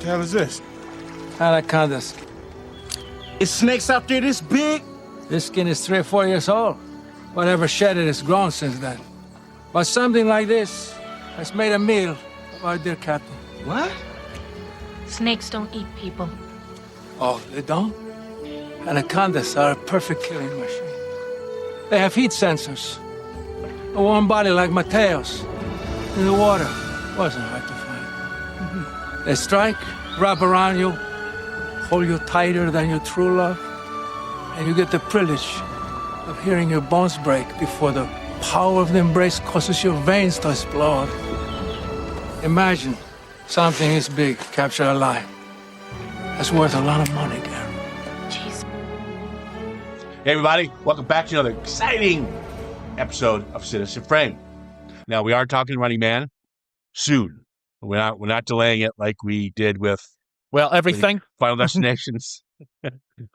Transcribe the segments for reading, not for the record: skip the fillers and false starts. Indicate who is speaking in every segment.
Speaker 1: The hell is this?
Speaker 2: Anacondas.
Speaker 3: Is snakes out there this big?
Speaker 2: This skin is 3 or 4 years old. Whatever shed it has grown since then. But something like this has made a meal of our dear captain.
Speaker 3: What?
Speaker 4: Snakes don't eat people.
Speaker 2: Oh, they don't? Anacondas are a perfect killing machine. They have heat sensors. A warm body like Mateo's. In the water. Wasn't hard to find. They strike, wrap around you, hold you tighter than your true love, and you get the privilege of hearing your bones break before the power of the embrace causes your veins to explode. Imagine something this big captured alive. That's worth a lot of money, Gary.
Speaker 4: Jeez.
Speaker 5: Hey everybody, welcome back to another exciting episode of Citizen Frame. Now we are talking Running Man soon. We're not delaying it like we did with
Speaker 6: everything.
Speaker 5: Final Destinations.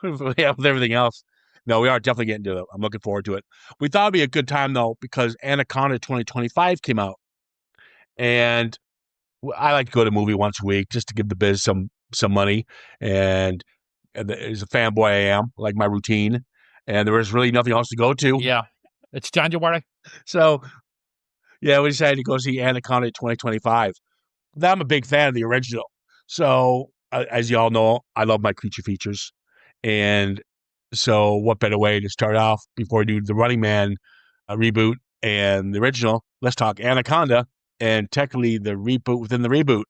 Speaker 5: With everything else. No, we are definitely getting to it. I'm looking forward to it. We thought it'd be a good time though because Anaconda 2025 came out, and I like to go to a movie once a week just to give the biz some money. And as a fanboy I am, like my routine. And there was really nothing else to go to.
Speaker 6: Yeah, it's January.
Speaker 5: So, yeah, we decided to go see Anaconda 2025. I'm a big fan of the original. So, as you all know, I love my creature features. And so what better way to start off before we do the Running Man reboot and the original? Let's talk Anaconda and technically the reboot within the reboot.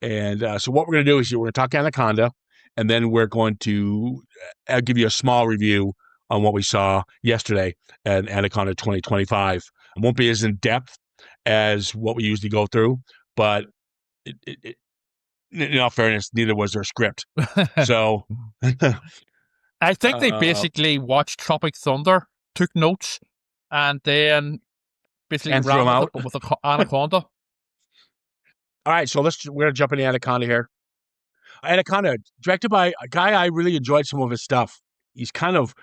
Speaker 5: And so what we're going to do is we're going to talk Anaconda, and then we're going to give you a small review on what we saw yesterday at Anaconda 2025. It won't be as in-depth as what we usually go through, but in all fairness, neither was their script. So
Speaker 6: I think they basically watched Tropic Thunder, took notes, and then basically
Speaker 5: And threw 'em
Speaker 6: ran
Speaker 5: out.
Speaker 6: with the Anaconda.
Speaker 5: All right, so we're going to jump into Anaconda here. Anaconda, directed by a guy I really enjoyed some of his stuff. He's kind of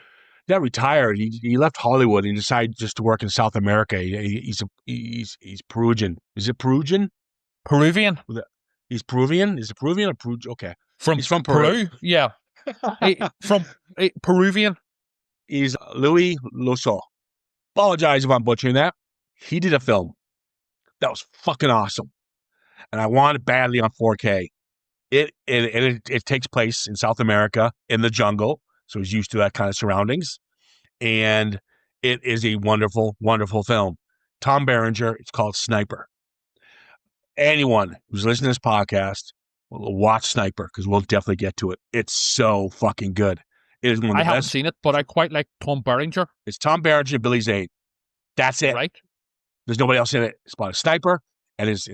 Speaker 5: not retired. He left Hollywood and decided just to work in South America. He's Peruvian. Is it Peruvian?
Speaker 6: Peruvian.
Speaker 5: He's Peruvian? Is it Peruvian or Peruvian? Okay. He's from
Speaker 6: Peru. Yeah. From Peruvian.
Speaker 5: He's Luis Loso. Apologize if I'm butchering that. He did a film that was fucking awesome. And I want it badly on 4K. It takes place in South America in the jungle, so he's used to that kind of surroundings, and it is a wonderful, wonderful film. Tom Berenger. It's called Sniper. Anyone who's listening to this podcast will watch Sniper because we'll definitely get to it. It's so fucking good. It is one of the
Speaker 6: I haven't
Speaker 5: best.
Speaker 6: seen it, but I quite like Tom Berenger.
Speaker 5: It's Tom Berenger and Billy Zane. That's it.
Speaker 6: Right?
Speaker 5: There's nobody else in it. It's about a sniper and his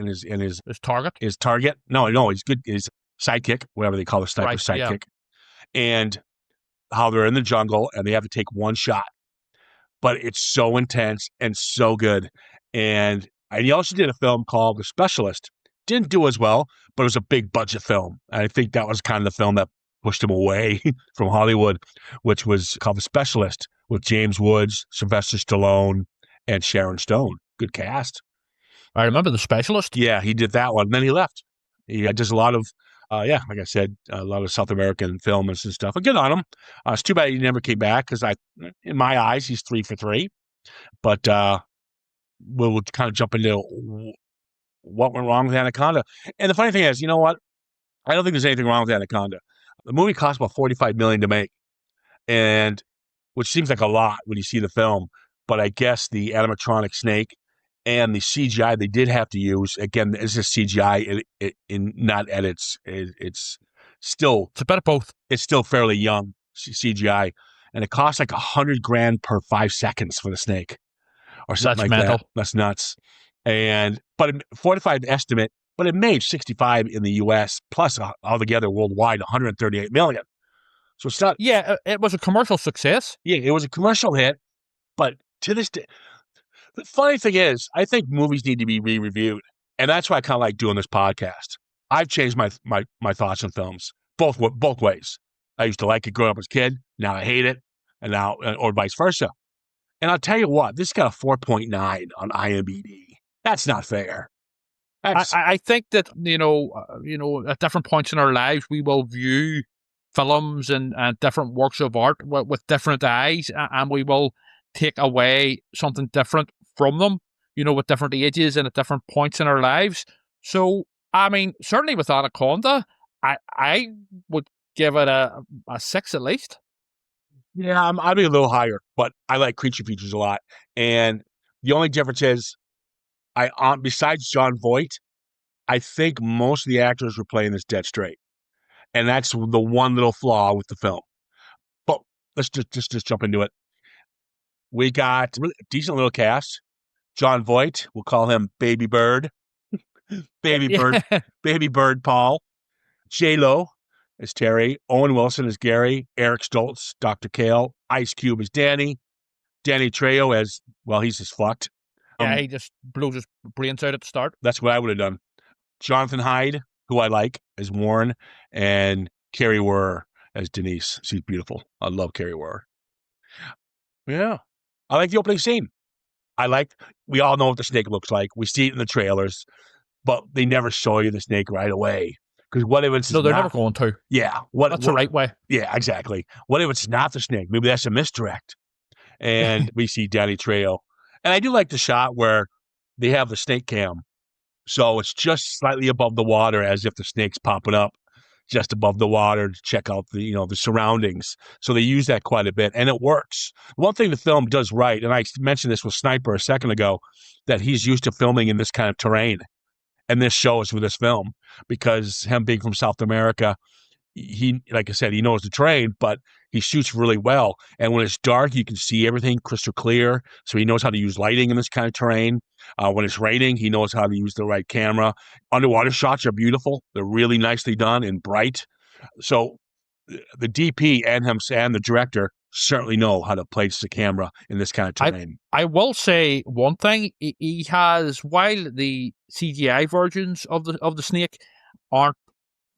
Speaker 6: Target.
Speaker 5: his target. No, he's good. His sidekick, whatever they call the sniper,
Speaker 6: Right,
Speaker 5: sidekick,
Speaker 6: yeah.
Speaker 5: and how they're in the jungle and they have to take one shot. But it's so intense and so good. And he also did a film called The Specialist. Didn't do as well, but it was a big budget film. And I think that was kind of the film that pushed him away from Hollywood, which was called The Specialist with James Woods, Sylvester Stallone, and Sharon Stone. Good cast.
Speaker 6: I remember The Specialist.
Speaker 5: Yeah, he did that one. And then he left. He does a lot of, like I said, a lot of South American films and stuff. Good on him. It's too bad he never came back because in my eyes, he's 3 for 3. But we'll kind of jump into what went wrong with Anaconda. And the funny thing is, you know what? I don't think there's anything wrong with Anaconda. The movie cost about $45 million to make, and which seems like a lot when you see the film. But I guess the animatronic snake and the CGI they did have to use, again, this is CGI in not edits. It's still...
Speaker 6: It's a bit of both.
Speaker 5: It's still fairly young CGI. And it costs like $100,000 per 5 seconds for the snake. Or something
Speaker 6: That's
Speaker 5: like
Speaker 6: mental.
Speaker 5: that. That's nuts. But 45 estimate, but it made 65 in the US, plus altogether worldwide, 138 million. So it's not...
Speaker 6: Yeah, it was a commercial success.
Speaker 5: Yeah, it was a commercial hit, but to this day... The funny thing is, I think movies need to be re-reviewed, and that's why I kind of like doing this podcast. I've changed my thoughts on films both ways. I used to like it growing up as a kid. Now I hate it, and now or vice versa. And I'll tell you what, this got a 4.9 on IMDb. That's not fair.
Speaker 6: I think that at different points in our lives we will view films and different works of art with different eyes, and we will take away something different from them. With different ages and at different points in our lives. So I mean, certainly with Anaconda, I would give it a 6 at least.
Speaker 5: Yeah, I'd be a little higher, but I like creature features a lot. And the only difference is, besides Jon Voight, I think most of the actors were playing this dead straight, and that's the one little flaw with the film. But let's just jump into it. We got a decent little cast. Jon Voight, we'll call him Baby Bird, Baby Bird, Baby Bird Paul. J-Lo as Terry, Owen Wilson as Gary, Eric Stoltz, Dr. Kale, Ice Cube as Danny Trejo as, well, he's just fucked.
Speaker 6: Yeah, he just blows his brains out at the start.
Speaker 5: That's what I would have done. Jonathan Hyde, who I like, as Warren, and Carrie Werr as Denise. She's beautiful. I love Carrie Werr. Yeah. I like the opening scene. We all know what the snake looks like. We see it in the trailers, but they never show you the snake right away. Because what if it's
Speaker 6: no, they're never going to.
Speaker 5: Yeah.
Speaker 6: That's the right way.
Speaker 5: Yeah, exactly. What if it's not the snake? Maybe that's a misdirect. And we see Danny Trejo. And I do like the shot where they have the snake cam. So it's just slightly above the water, as if the snake's popping up just above the water to check out the surroundings. So they use that quite a bit, and it works. One thing the film does right, and I mentioned this with Sniper a second ago, that he's used to filming in this kind of terrain. And this shows with this film, because him being from South America, he, like I said, he knows the terrain, but he shoots really well. And when it's dark, you can see everything crystal clear. So he knows how to use lighting in this kind of terrain. When it's raining, he knows how to use the right camera. Underwater shots are beautiful. They're really nicely done and bright. So the DP and the director certainly know how to place the camera in this kind of terrain.
Speaker 6: I will say one thing. He has, while the CGI versions of the snake aren't,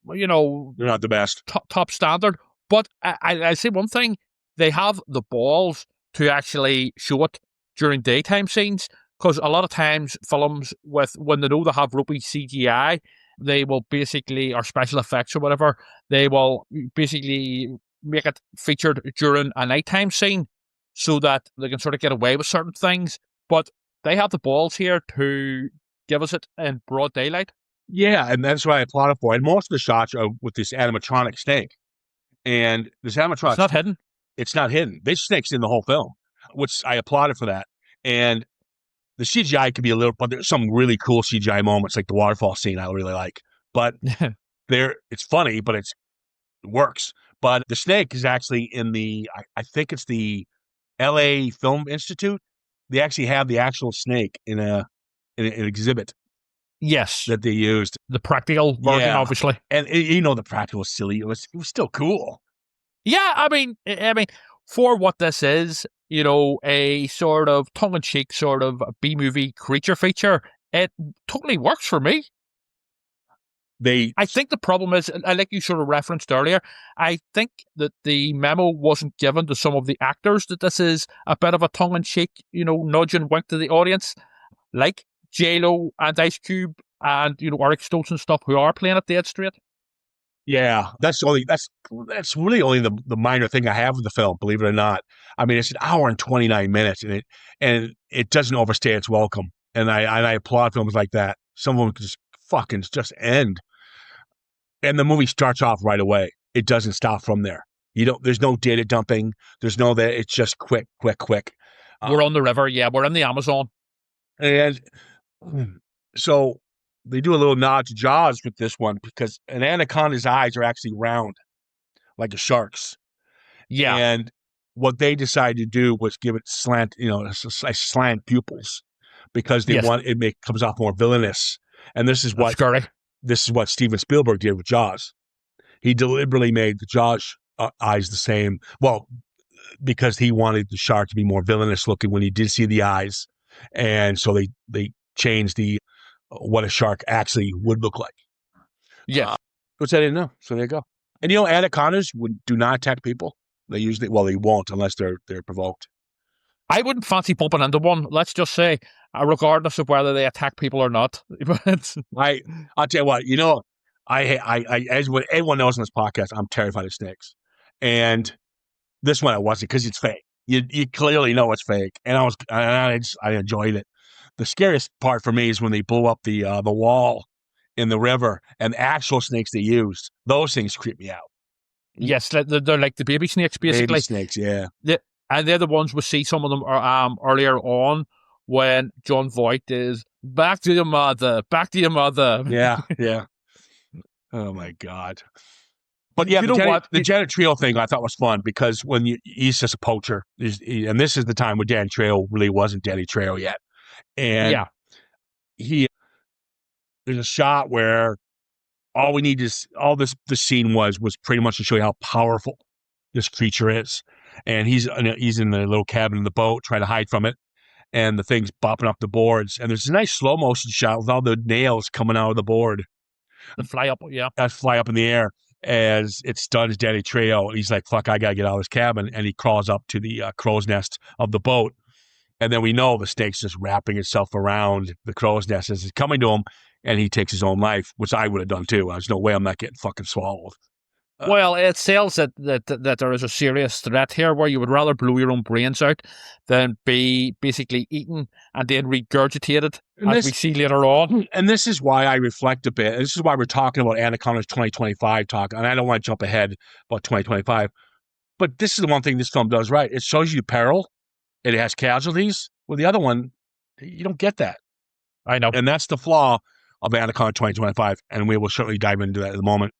Speaker 6: they're
Speaker 5: not the best,
Speaker 6: top standard, but I say one thing: they have the balls to actually show it during daytime scenes. Because a lot of times films, when they know they have ropey CGI, they will basically, or special effects or whatever, they will basically make it featured during a nighttime scene so that they can sort of get away with certain things. But they have the balls here to give us it in broad daylight.
Speaker 5: Yeah, and that's what I applaud for. And most of the shots are with this animatronic snake. And this animatronic...
Speaker 6: It's not hidden.
Speaker 5: It's not hidden. This snake's in the whole film, which I applauded for that. And the CGI could be a little... But there's some really cool CGI moments, like the waterfall scene I really like. But it's funny, but it works. But the snake is actually in I think it's the LA Film Institute. They actually have the actual snake in an exhibit.
Speaker 6: Yes,
Speaker 5: that they used
Speaker 6: the practical version, obviously,
Speaker 5: and the practical was silly. It was still cool.
Speaker 6: Yeah, I mean, for what this is, a sort of tongue-in-cheek sort of B-movie creature feature, it totally works for me. I think the problem is, like you sort of referenced earlier, I think that the memo wasn't given to some of the actors that this is a bit of a tongue-in-cheek, nudge and wink to the audience, like J-Lo and Ice Cube and Eric Stoltz and stuff, who are playing it dead straight.
Speaker 5: Yeah, that's really only the minor thing I have with the film, believe it or not. I mean, it's an hour and 29 minutes, and it doesn't overstay its welcome. And I applaud films like that. Some of them just fucking just end, and the movie starts off right away. It doesn't stop from there. There's no data dumping. There's no that. It's just quick.
Speaker 6: We're on the river. Yeah, we're in the Amazon,
Speaker 5: and so they do a little nod to Jaws with this one, because an anaconda's eyes are actually round, like a shark's.
Speaker 6: Yeah.
Speaker 5: And what they decided to do was give it slant pupils, because they want it comes off more villainous. And this is what Steven Spielberg did with Jaws. He deliberately made the Jaws eyes the same. Well, because he wanted the shark to be more villainous looking when he did see the eyes. And so they changed what a shark actually would look like.
Speaker 6: Yeah.
Speaker 5: Which I didn't know. So there you go. And anacondas do not attack people. They usually, they won't unless they're provoked.
Speaker 6: I wouldn't fancy bumping into one. Let's just say, regardless of whether they attack people or not.
Speaker 5: I'll tell you what. As what everyone knows on this podcast, I'm terrified of snakes, and this one I wasn't because it's fake. You clearly know it's fake, and I enjoyed it. The scariest part for me is when they blew up the wall in the river, and the actual snakes they used. Those things creep me out.
Speaker 6: Yes, they're like the baby snakes, basically.
Speaker 5: Baby snakes, yeah.
Speaker 6: And they're the ones we see some of them earlier on when Jon Voight is back to your mother.
Speaker 5: Yeah, yeah. Oh my God. But yeah, the Danny Trejo thing I thought was fun because he's just a poacher, and this is the time when Danny Trejo really wasn't Danny Trejo yet, and there's a shot where the scene was pretty much to show you how powerful this creature is, and he's in the little cabin in the boat trying to hide from it, and the thing's bopping up the boards, and there's a nice slow motion shot with all the nails coming out of the board.
Speaker 6: That fly up, yeah.
Speaker 5: That fly up in the air as it stuns Danny Trejo. He's like, fuck, I got to get out of this cabin. And he crawls up to the crow's nest of the boat. And then we know the snake's just wrapping itself around the crow's nest as it's coming to him. And he takes his own life, which I would have done too. There's no way I'm not getting fucking swallowed.
Speaker 6: Well, it sells that there is a serious threat here where you would rather blow your own brains out than be basically eaten and then regurgitated, as we see later on.
Speaker 5: And this is why I reflect a bit. This is why we're talking about Anaconda's 2025 talk. And I don't want to jump ahead about 2025. But this is the one thing this film does right. It shows you peril. It has casualties. Well, the other one, you don't get that.
Speaker 6: I know.
Speaker 5: And that's the flaw of Anaconda 2025. And we will certainly dive into that in a moment.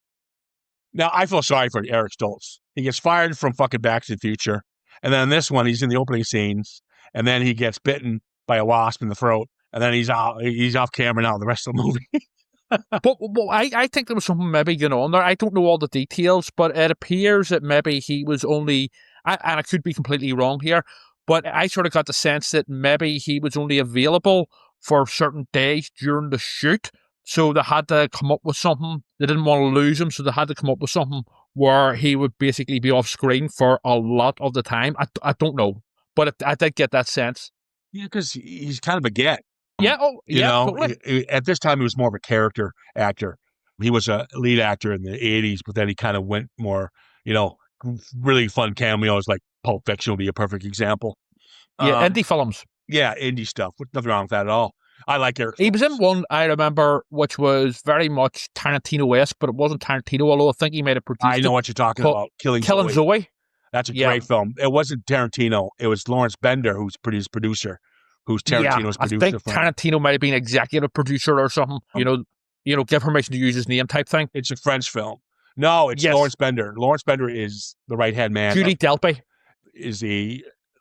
Speaker 5: Now, I feel sorry for Eric Stoltz. He gets fired from fucking Back to the Future. And then in this one, he's in the opening scenes. And then he gets bitten by a wasp in the throat. And then he's off camera now the rest of the movie.
Speaker 6: but I think there was something maybe going on there. I don't know all the details, but it appears that maybe he was only, and I could be completely wrong here, but I sort of got the sense that maybe he was only available for certain days during the shoot. So they had to come up with something. They didn't want to lose him, so they had to come up with something where he would basically be off screen for a lot of the time. I don't know, but I did get that sense.
Speaker 5: Yeah, because he's kind of a get.
Speaker 6: Yeah,
Speaker 5: Totally. At this time, he was more of a character actor. He was a lead actor in the 80s, but then he kind of went more, really fun cameos like Pulp Fiction would be a perfect example.
Speaker 6: Yeah, indie films.
Speaker 5: Yeah, indie stuff. Nothing wrong with that at all. I like Eric Stoltz.
Speaker 6: He was in one, I remember, which was very much Tarantino-esque, but it wasn't Tarantino, although I think he made it produced.
Speaker 5: I know what you're talking about. Killing
Speaker 6: Zoe.
Speaker 5: That's a great film. It wasn't Tarantino. It was Lawrence Bender, who's his producer, who's Tarantino's producer.
Speaker 6: I think Tarantino might have been executive producer or something. Give permission to use his name type thing.
Speaker 5: It's a French film. No, it's Lawrence Bender. Lawrence Bender is the right-hand man.
Speaker 6: Judy Delpy.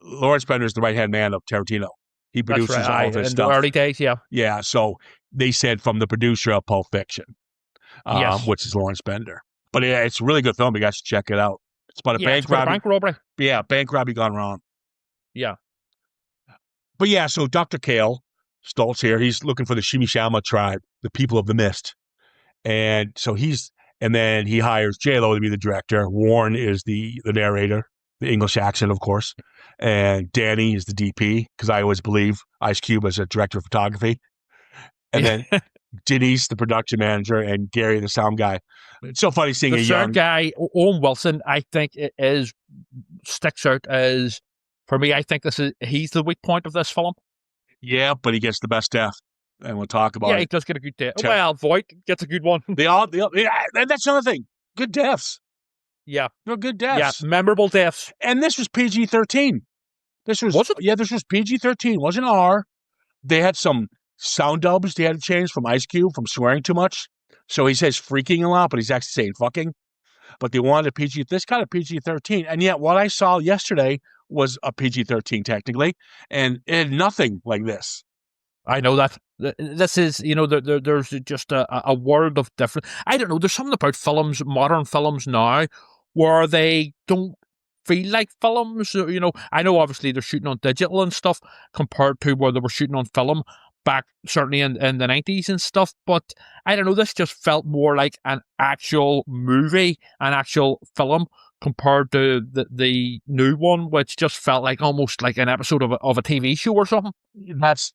Speaker 5: Lawrence Bender is the right-hand man of Tarantino. He produces all of his stuff.
Speaker 6: In the early days, yeah.
Speaker 5: Yeah, so they said from the producer of Pulp Fiction, which is Lawrence Bender. But yeah, it's a really good film. You guys should check it out. It's about a bank robbery. Yeah, bank robbery gone wrong.
Speaker 6: Yeah.
Speaker 5: But yeah, so Dr. Kale Stoltz here, he's looking for the Shimishama tribe, the people of the mist. And so then he hires J-Lo to be the director. Warren is the narrator, the English accent, of course. And Danny is the DP, because I always believe Ice Cube as a director of photography. And then Denise, the production manager, and Gary, the sound guy. It's so funny seeing
Speaker 6: the
Speaker 5: young
Speaker 6: guy, Owen Wilson, I think sticks out as, for me, I think he's the weak point of this film.
Speaker 5: Yeah, but he gets the best death. And we'll talk about it.
Speaker 6: Yeah, he does get a good death. Well, Voight gets a good one.
Speaker 5: That's another thing. Good deaths.
Speaker 6: Yeah.
Speaker 5: They're good deaths.
Speaker 6: Yeah, memorable deaths.
Speaker 5: And this was PG-13. Was it? Yeah, this was PG-13. Wasn't R. They had some sound dubs they had to change from Ice Cube from swearing too much. So he says freaking a lot, but he's actually saying fucking. But they wanted a PG. This got a PG-13. And yet what I saw yesterday was a PG-13 technically. And it had nothing like this.
Speaker 6: I know that. This is, there's just a world of different. I don't know. There's something about films, modern films now, where they don't feel like films. I know obviously they're shooting on digital and stuff compared to where they were shooting on film back certainly in the 90s and stuff. But I don't know. This just felt more like an actual movie, an actual film. compared to the new one, which just felt like almost like an episode of a TV show or something.
Speaker 5: That's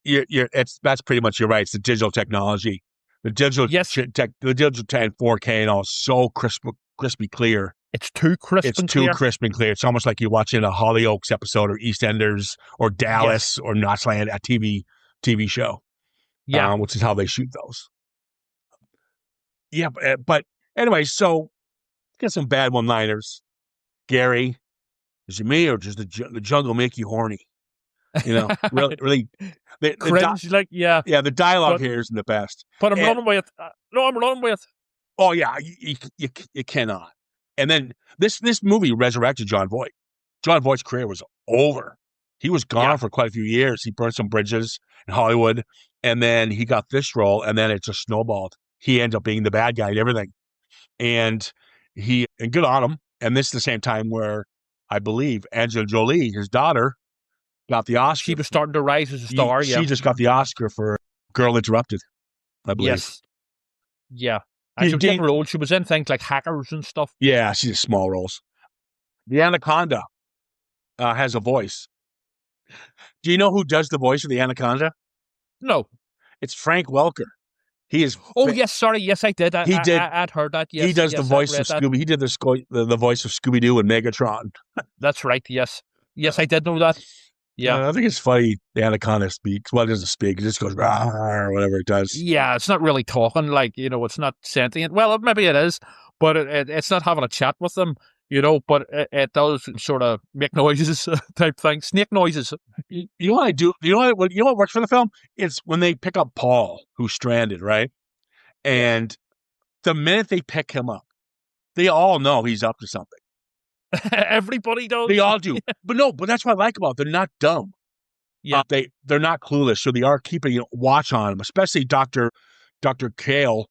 Speaker 5: that's pretty much you're right. It's the digital technology, the digital
Speaker 6: Yes.
Speaker 5: the digital 4K and all so crispy clear.
Speaker 6: It's too crisp
Speaker 5: It's
Speaker 6: and
Speaker 5: too
Speaker 6: clear.
Speaker 5: crisp and clear. It's almost like you're watching a Hollyoaks episode or EastEnders or Dallas or Notchland, a TV show.
Speaker 6: Yeah.
Speaker 5: Which is how they shoot those. Yeah, but anyway, so get some bad one-liners. Gary, is it me or does the jungle make you horny? You know, really.
Speaker 6: Cringe,
Speaker 5: Yeah, the dialogue
Speaker 6: But-
Speaker 5: here isn't the best.
Speaker 6: But I'm
Speaker 5: And-
Speaker 6: running with. No, I'm running with.
Speaker 5: Oh yeah, you cannot. And then this movie resurrected Jon Voight. Jon Voight's career was over. He was gone for quite a few years. He burned some bridges in Hollywood, and then he got this role, and then it just snowballed. He ended up being the bad guy and everything. And good on him. And this is the same time where I believe Angela Jolie, his daughter, got the Oscar.
Speaker 6: She was starting to rise as a star.
Speaker 5: She just got the Oscar for Girl Interrupted, I believe.
Speaker 6: Yes. Yeah. And she was getting old. She was in things like Hackers and stuff.
Speaker 5: Yeah, she's small roles. The Anaconda has a voice. Do you know who does the voice of the Anaconda?
Speaker 6: No.
Speaker 5: It's Frank Welker. He is.
Speaker 6: Oh, yes. Sorry. Yes, I did. I'd heard that. Yes.
Speaker 5: He does the voice of
Speaker 6: that.
Speaker 5: Scooby. He did the voice of Scooby-Doo and Megatron.
Speaker 6: That's right. Yes. Yes, I did know that. Yeah.
Speaker 5: I think it's funny the Anaconda speaks. Well, it doesn't speak. It just goes, "Rah," or whatever it does.
Speaker 6: Yeah, it's not really talking, like, it's not sentient. Well, maybe it is, but it's not having a chat with them, but it does sort of make noises type thing. Snake noises.
Speaker 5: You know what I do? You know what works for the film? It's when they pick up Paul, who's stranded, right? And the minute they pick him up, they all know he's up to something.
Speaker 6: Everybody does.
Speaker 5: They all do. But that's what I like about it. They're not dumb.
Speaker 6: Yeah.
Speaker 5: They're not clueless, so they are keeping watch on him, especially Dr. Kale,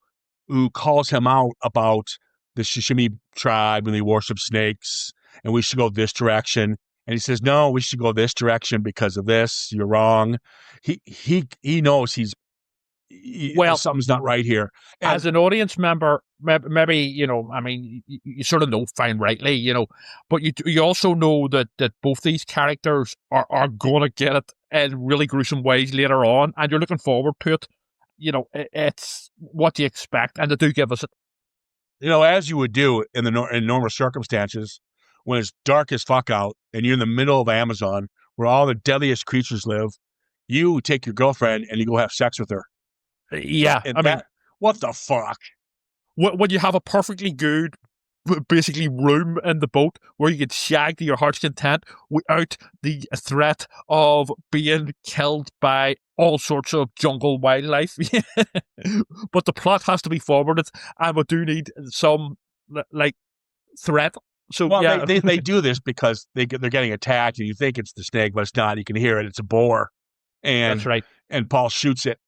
Speaker 5: who calls him out about the Shishimi tribe and they worship snakes, and we should go this direction. And he says, no, we should go this direction because of this. You're wrong. He knows something's not right here. And
Speaker 6: as an audience member, maybe, you sort of know fine rightly, but you also know that both these characters are going to get it in really gruesome ways later on, and you're looking forward to it. It's what you expect, and they do give us it.
Speaker 5: as you would do in normal circumstances, when it's dark as fuck out and you're in the middle of Amazon where all the deadliest creatures live, you take your girlfriend and you go have sex with her.
Speaker 6: Yeah,
Speaker 5: And what the fuck?
Speaker 6: When you have a perfectly good, basically, room in the boat where you can shag to your heart's content without the threat of being killed by all sorts of jungle wildlife. But the plot has to be forwarded, and we do need some, threat. So, yeah.
Speaker 5: They do this because they're getting attacked, and you think it's the snake, but it's not. You can hear it. It's a boar. And
Speaker 6: That's right.
Speaker 5: And Paul shoots it.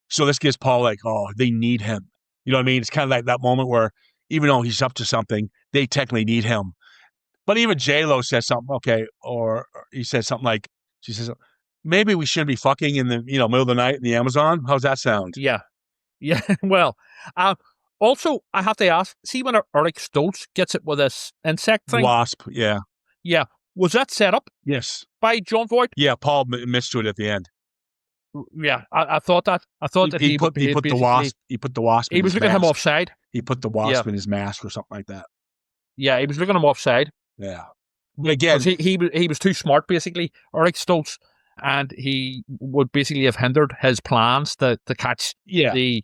Speaker 5: So this gives Paul they need him. You know what I mean? It's kind of like that moment where even though he's up to something, they technically need him. But even J-Lo says something, okay, or he says something like, she says, maybe we shouldn't be fucking in the middle of the night in the Amazon. How's that sound?
Speaker 6: Yeah. Yeah. Well, also, I have to ask, see when Eric Stoltz gets it with this insect thing?
Speaker 5: Wasp, yeah.
Speaker 6: Yeah. Was that set up
Speaker 5: Yes.
Speaker 6: by Jon Voight?
Speaker 5: Yeah, Paul missed to it at the end.
Speaker 6: Yeah, I thought that. I thought that
Speaker 5: he put the wasp. He put the wasp.
Speaker 6: He was looking at him offside.
Speaker 5: He put the wasp in his mask or something like that.
Speaker 6: Yeah, he was looking at him offside.
Speaker 5: Yeah, but again,
Speaker 6: he was too smart, basically, Eric Stoltz, and he would basically have hindered his plans to catch the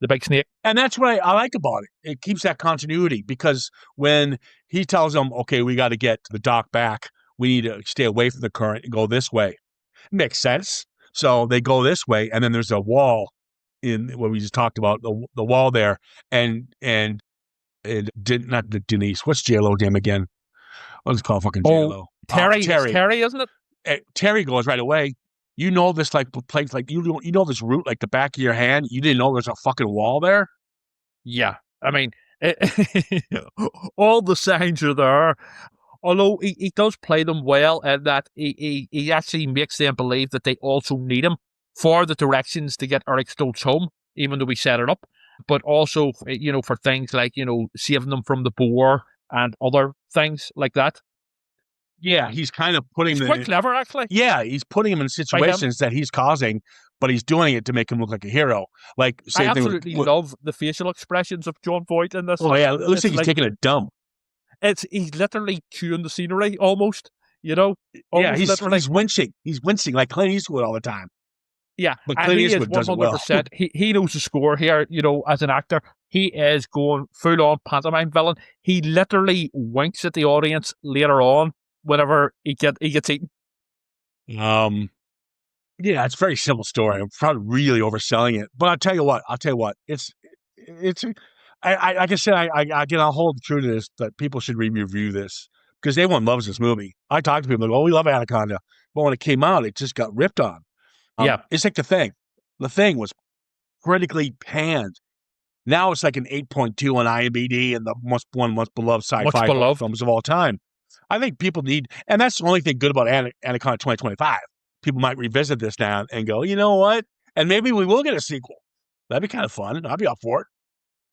Speaker 6: big snake.
Speaker 5: And that's what I like about it. It keeps that continuity because when he tells them, "Okay, we got to get the dock back. We need to stay away from the current and go this way," it makes sense. So they go this way, and then there's a wall in what we just talked about, the wall there, and not the Denise. What's J-Lo name again? Let's call fucking J-Lo.
Speaker 6: Terry.
Speaker 5: Terry.
Speaker 6: Terry, isn't it?
Speaker 5: Terry goes right away. You know this place, you know this route like the back of your hand. You didn't know there's a fucking wall there.
Speaker 6: Yeah, I mean, all the signs are there. Although he does play them well, and that he actually makes them believe that they also need him for the directions to get Eric Stoltz home, even though we set it up. But also, for things like, saving them from the boar and other things like that.
Speaker 5: Yeah, he's kind of putting
Speaker 6: It's quite clever, actually.
Speaker 5: Yeah, he's putting him in situations that he's causing, but he's doing it to make him look like a hero. Like
Speaker 6: I
Speaker 5: same thing
Speaker 6: absolutely
Speaker 5: with,
Speaker 6: love the facial expressions of Jon Voight in this.
Speaker 5: oh yeah, it looks
Speaker 6: It's
Speaker 5: like he's
Speaker 6: like-
Speaker 5: taking a dump.
Speaker 6: He's literally chewing the scenery, almost. You know,
Speaker 5: Yeah,
Speaker 6: almost
Speaker 5: he's
Speaker 6: literally.
Speaker 5: winching. He's wincing like Clint Eastwood all the time.
Speaker 6: Yeah,
Speaker 5: But
Speaker 6: and
Speaker 5: Clint
Speaker 6: he is
Speaker 5: Eastwood does it well.
Speaker 6: 100%. He knows the score here. You know, as an actor, he is going full on pantomime villain. He literally winks at the audience later on whenever he gets eaten.
Speaker 5: Yeah, it's a very simple story. I'm probably really overselling it, but I'll tell you what. It's I like I said, I get I'll hold true to this that people should review this because everyone loves this movie. I talk to people like, oh, we love Anaconda, but when it came out, it just got ripped on.
Speaker 6: Yeah.
Speaker 5: It's like The Thing. The Thing was critically panned. Now it's like an 8.2 on IMDb and the most beloved sci-fi films of all time. I think people need, and that's the only thing good about Anaconda 2025. People might revisit this now and go, you know what? And maybe we will get a sequel. That'd be kind of fun. I'd be up for it.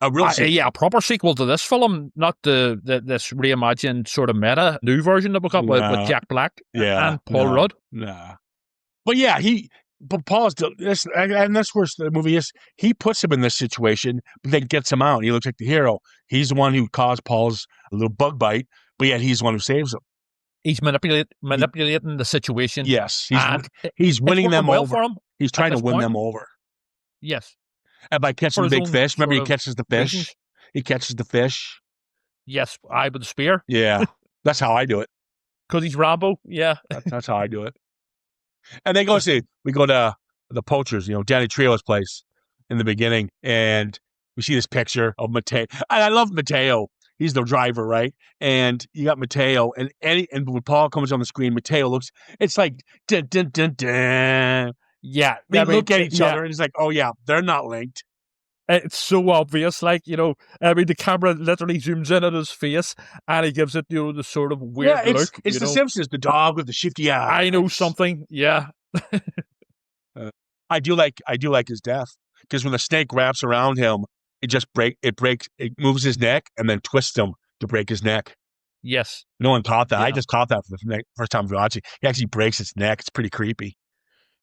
Speaker 5: A real sequel.
Speaker 6: Yeah, a proper sequel to this film, not this reimagined sort of meta new version that we got with Jack Black and Paul Rudd.
Speaker 5: Nah. But yeah, Paul's this, and that's where the movie is. He puts him in this situation, but then gets him out. And he looks like the hero. He's the one who caused Paul's a little bug bite, but yet he's the one who saves him.
Speaker 6: He's manipulating the situation.
Speaker 5: Yes, he's winning them over.
Speaker 6: For him
Speaker 5: he's trying to win them over.
Speaker 6: Yes,
Speaker 5: and by catching the big fish. Remember, he catches the fish.
Speaker 6: Reasons.
Speaker 5: He catches the fish.
Speaker 6: Yes, with the spear.
Speaker 5: Yeah, that's how I do it.
Speaker 6: Because he's Rambo. Yeah,
Speaker 5: that's how I do it. And we go to the poachers, Danny Trejo's place in the beginning, and we see this picture of Mateo. And I love Mateo. He's the driver, right? And you got Mateo, and when Paul comes on the screen, Mateo looks. It's like dun dun dun dun.
Speaker 6: Yeah,
Speaker 5: they look at each other, and it's like, oh yeah, they're not linked.
Speaker 6: It's so obvious, the camera literally zooms in at his face, and he gives it, the sort of weird look.
Speaker 5: It's The Simpsons, the dog with the shifty eye.
Speaker 6: I know something, yeah.
Speaker 5: I do like his death because when the snake wraps around him, it moves his neck and then twists him to break his neck.
Speaker 6: Yes,
Speaker 5: no one caught that.
Speaker 6: Yeah.
Speaker 5: I just caught that for the first time watching. He actually breaks its neck. It's pretty creepy.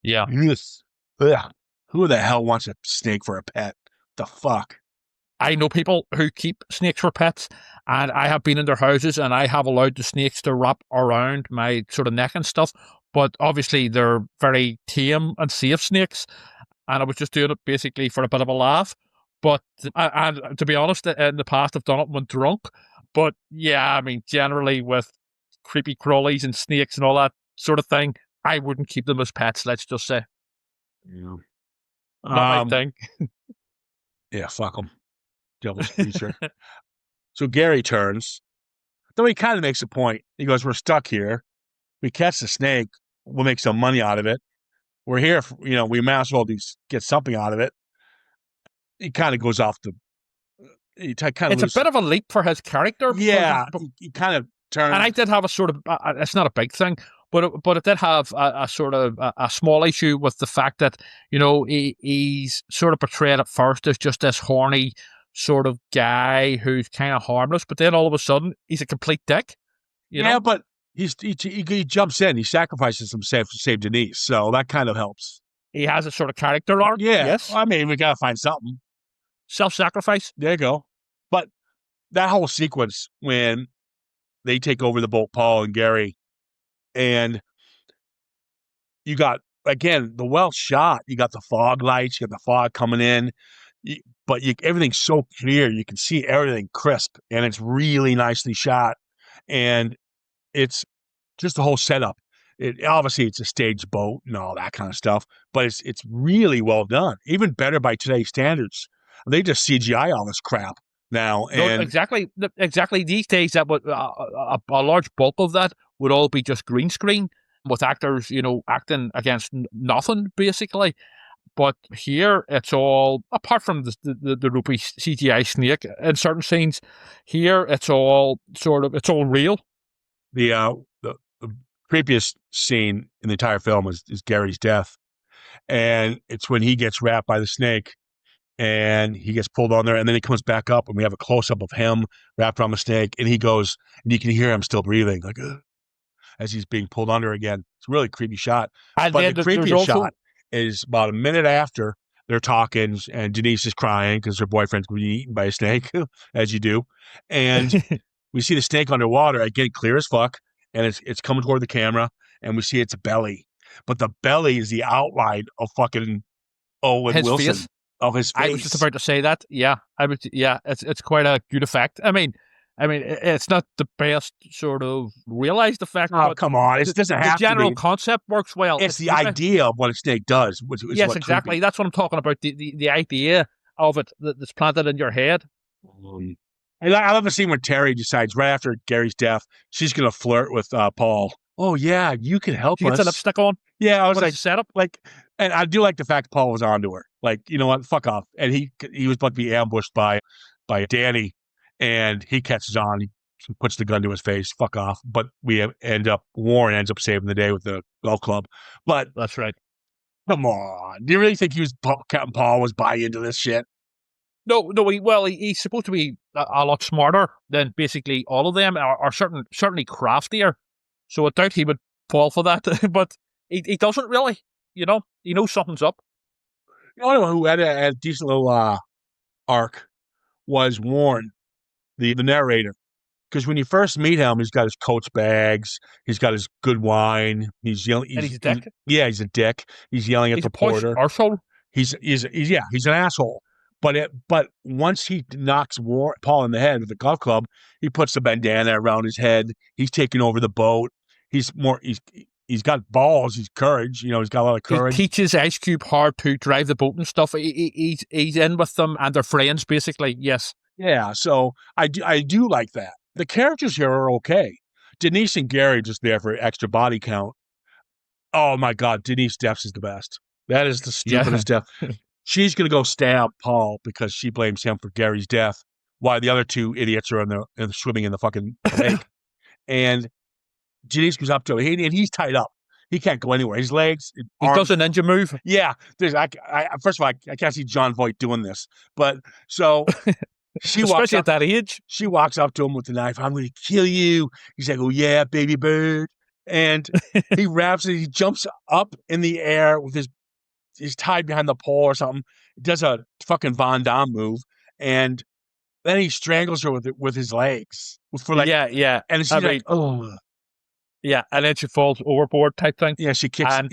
Speaker 6: Yeah.
Speaker 5: Yes. Ugh. Who the hell wants a snake for a pet? The fuck?
Speaker 6: I know people who keep snakes for pets, and I have been in their houses and I have allowed the snakes to wrap around my sort of neck and stuff, but obviously they're very tame and safe snakes, and I was just doing it basically for a bit of a laugh. But and to be honest, in the past I've done it when drunk, but yeah, I mean, generally with creepy crawlies and snakes and all that sort of thing, I wouldn't keep them as pets, let's just say.
Speaker 5: Yeah.
Speaker 6: Not my thing.
Speaker 5: Yeah, fuck them. Devil's creature. So Gary turns. Though he kind of makes a point. He goes, we're stuck here. We catch the snake. We'll make some money out of it. We're here. We might as well get something out of it. He kind of goes off the... It's
Speaker 6: a bit of a leap for his character.
Speaker 5: Yeah, he kind of turns...
Speaker 6: And I did have a sort of... it's not a big thing, but it did have a sort of a small issue with the fact that, he's sort of portrayed at first as just this horny sort of guy who's kind of harmless, but then all of a sudden he's a complete dick. You know?
Speaker 5: But he jumps in, he sacrifices himself to save Denise, so that kind of helps.
Speaker 6: He has a sort of character arc.
Speaker 5: Yeah,
Speaker 6: yes.
Speaker 5: I mean, we gotta find something.
Speaker 6: Self-sacrifice.
Speaker 5: There you go. But that whole sequence when they take over the boat, Paul and Gary, and you got, again, the well shot. You got the fog lights, you got the fog coming in, but everything's so clear. You can see everything crisp, and it's really nicely shot. And it's just the whole setup. Obviously, it's a staged boat and all that kind of stuff, but it's really well done. Even better by today's standards. They just CGI all this crap now. And
Speaker 6: exactly. These days, that would a large bulk of that would all be just green screen with actors, acting against nothing, basically. But here, it's all, apart from the ropey CGI snake in certain scenes, here it's all real.
Speaker 5: The creepiest scene in the entire film is Gary's death, and it's when he gets wrapped by the snake, and he gets pulled on there, and then he comes back up, and we have a close up of him wrapped around the snake, and he goes, and you can hear him still breathing, like as he's being pulled under again. It's a really creepy shot.
Speaker 6: And
Speaker 5: But
Speaker 6: then
Speaker 5: the
Speaker 6: there's
Speaker 5: creepiest
Speaker 6: also
Speaker 5: shot is about a minute after they're talking, and Denise is crying because her boyfriend's being eaten by a snake, as you do, and we see the snake underwater again, clear as fuck, and it's coming toward the camera, and we see its belly, but the belly is the outline of fucking Owen
Speaker 6: his
Speaker 5: Wilson.
Speaker 6: face.
Speaker 5: Of his face.
Speaker 6: I was just about to say that. Yeah, I would. Yeah, it's quite a good effect. I mean, it's not the best sort of realized effect.
Speaker 5: Oh,
Speaker 6: but
Speaker 5: come on. It doesn't
Speaker 6: the
Speaker 5: have to
Speaker 6: general
Speaker 5: be.
Speaker 6: concept works well.
Speaker 5: It's the idea of what a snake does. Which is
Speaker 6: Yes,
Speaker 5: what
Speaker 6: exactly.
Speaker 5: creepy.
Speaker 6: That's what I'm talking about. The idea of it that's planted in your head.
Speaker 5: I love the scene where Terry decides right after Gary's death, she's going to flirt with Paul. Oh, yeah, you can help
Speaker 6: She gets a
Speaker 5: us.
Speaker 6: lipstick on.
Speaker 5: Yeah, I was
Speaker 6: What is
Speaker 5: like,
Speaker 6: the setup?
Speaker 5: and I do like the fact Paul was onto her. Like, you know what? Fuck off. And he was about to be ambushed by Danny, and he catches on. He puts the gun to his face. Fuck off. But Warren ends up saving the day with the golf club. But
Speaker 6: That's right.
Speaker 5: come on. Do you really think Captain Paul was buying into this shit?
Speaker 6: No. He's supposed to be a lot smarter than basically all of them, or certainly craftier. So I doubt he would fall for that. But he doesn't really. You know, he knows something's up.
Speaker 5: The only one who had a decent little arc was Warren, the narrator. Because when you first meet him, he's got his Coach bags, he's got his good wine, he's yelling.
Speaker 6: And he's a dick.
Speaker 5: He's a dick. He's yelling at
Speaker 6: He's
Speaker 5: the
Speaker 6: a posh
Speaker 5: porter.
Speaker 6: arsehole.
Speaker 5: He's an asshole. But once he knocks Paul in the head with the golf club, he puts the bandana around his head. He's taking over the boat. He's got balls. He's courage. You know, he's got a lot of courage.
Speaker 6: He teaches Ice Cube how to drive the boat and stuff. He's in with them, and they're friends, basically. Yes.
Speaker 5: Yeah. So I do like that. The characters here are okay. Denise and Gary just there for extra body count. Oh my God, Denise deaths is the best. That is the stupidest death. She's gonna go stab Paul because she blames him for Gary's death, while the other two idiots are swimming in the fucking lake. And Denise goes up to him, and he's tied up. He can't go anywhere. His legs,
Speaker 6: He does a ninja move.
Speaker 5: Yeah. First of all, I can't see Jon Voight doing this, but so.
Speaker 6: Especially at that age.
Speaker 5: She walks up to him with the knife. I'm going to kill you. He's like, oh, yeah, baby bird. And he wraps it. He jumps up in the air with he's tied behind the pole or something. He does a fucking Van Damme move. And then he strangles her with his legs.
Speaker 6: Yeah.
Speaker 5: And she's like, oh.
Speaker 6: Yeah, and then she falls overboard type thing.
Speaker 5: Yeah, he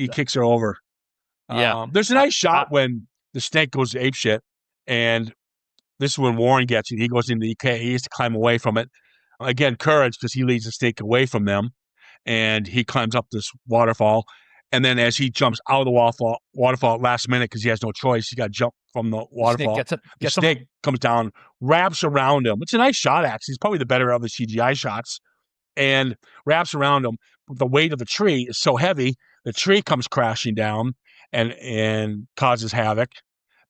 Speaker 5: kicks her over.
Speaker 6: Yeah.
Speaker 5: There's a nice shot when the snake goes apeshit, and this is when Warren gets it. He goes into he has to climb away from it. Again, courage, because he leads the snake away from them, and he climbs up this waterfall. And then as he jumps out of the waterfall at last minute, because he has no choice, he got to jump from the waterfall. The snake comes down, wraps around him. It's a nice shot, actually. It's probably the better of the CGI shots. And wraps around him. The weight of the tree is so heavy, the tree comes crashing down and causes havoc.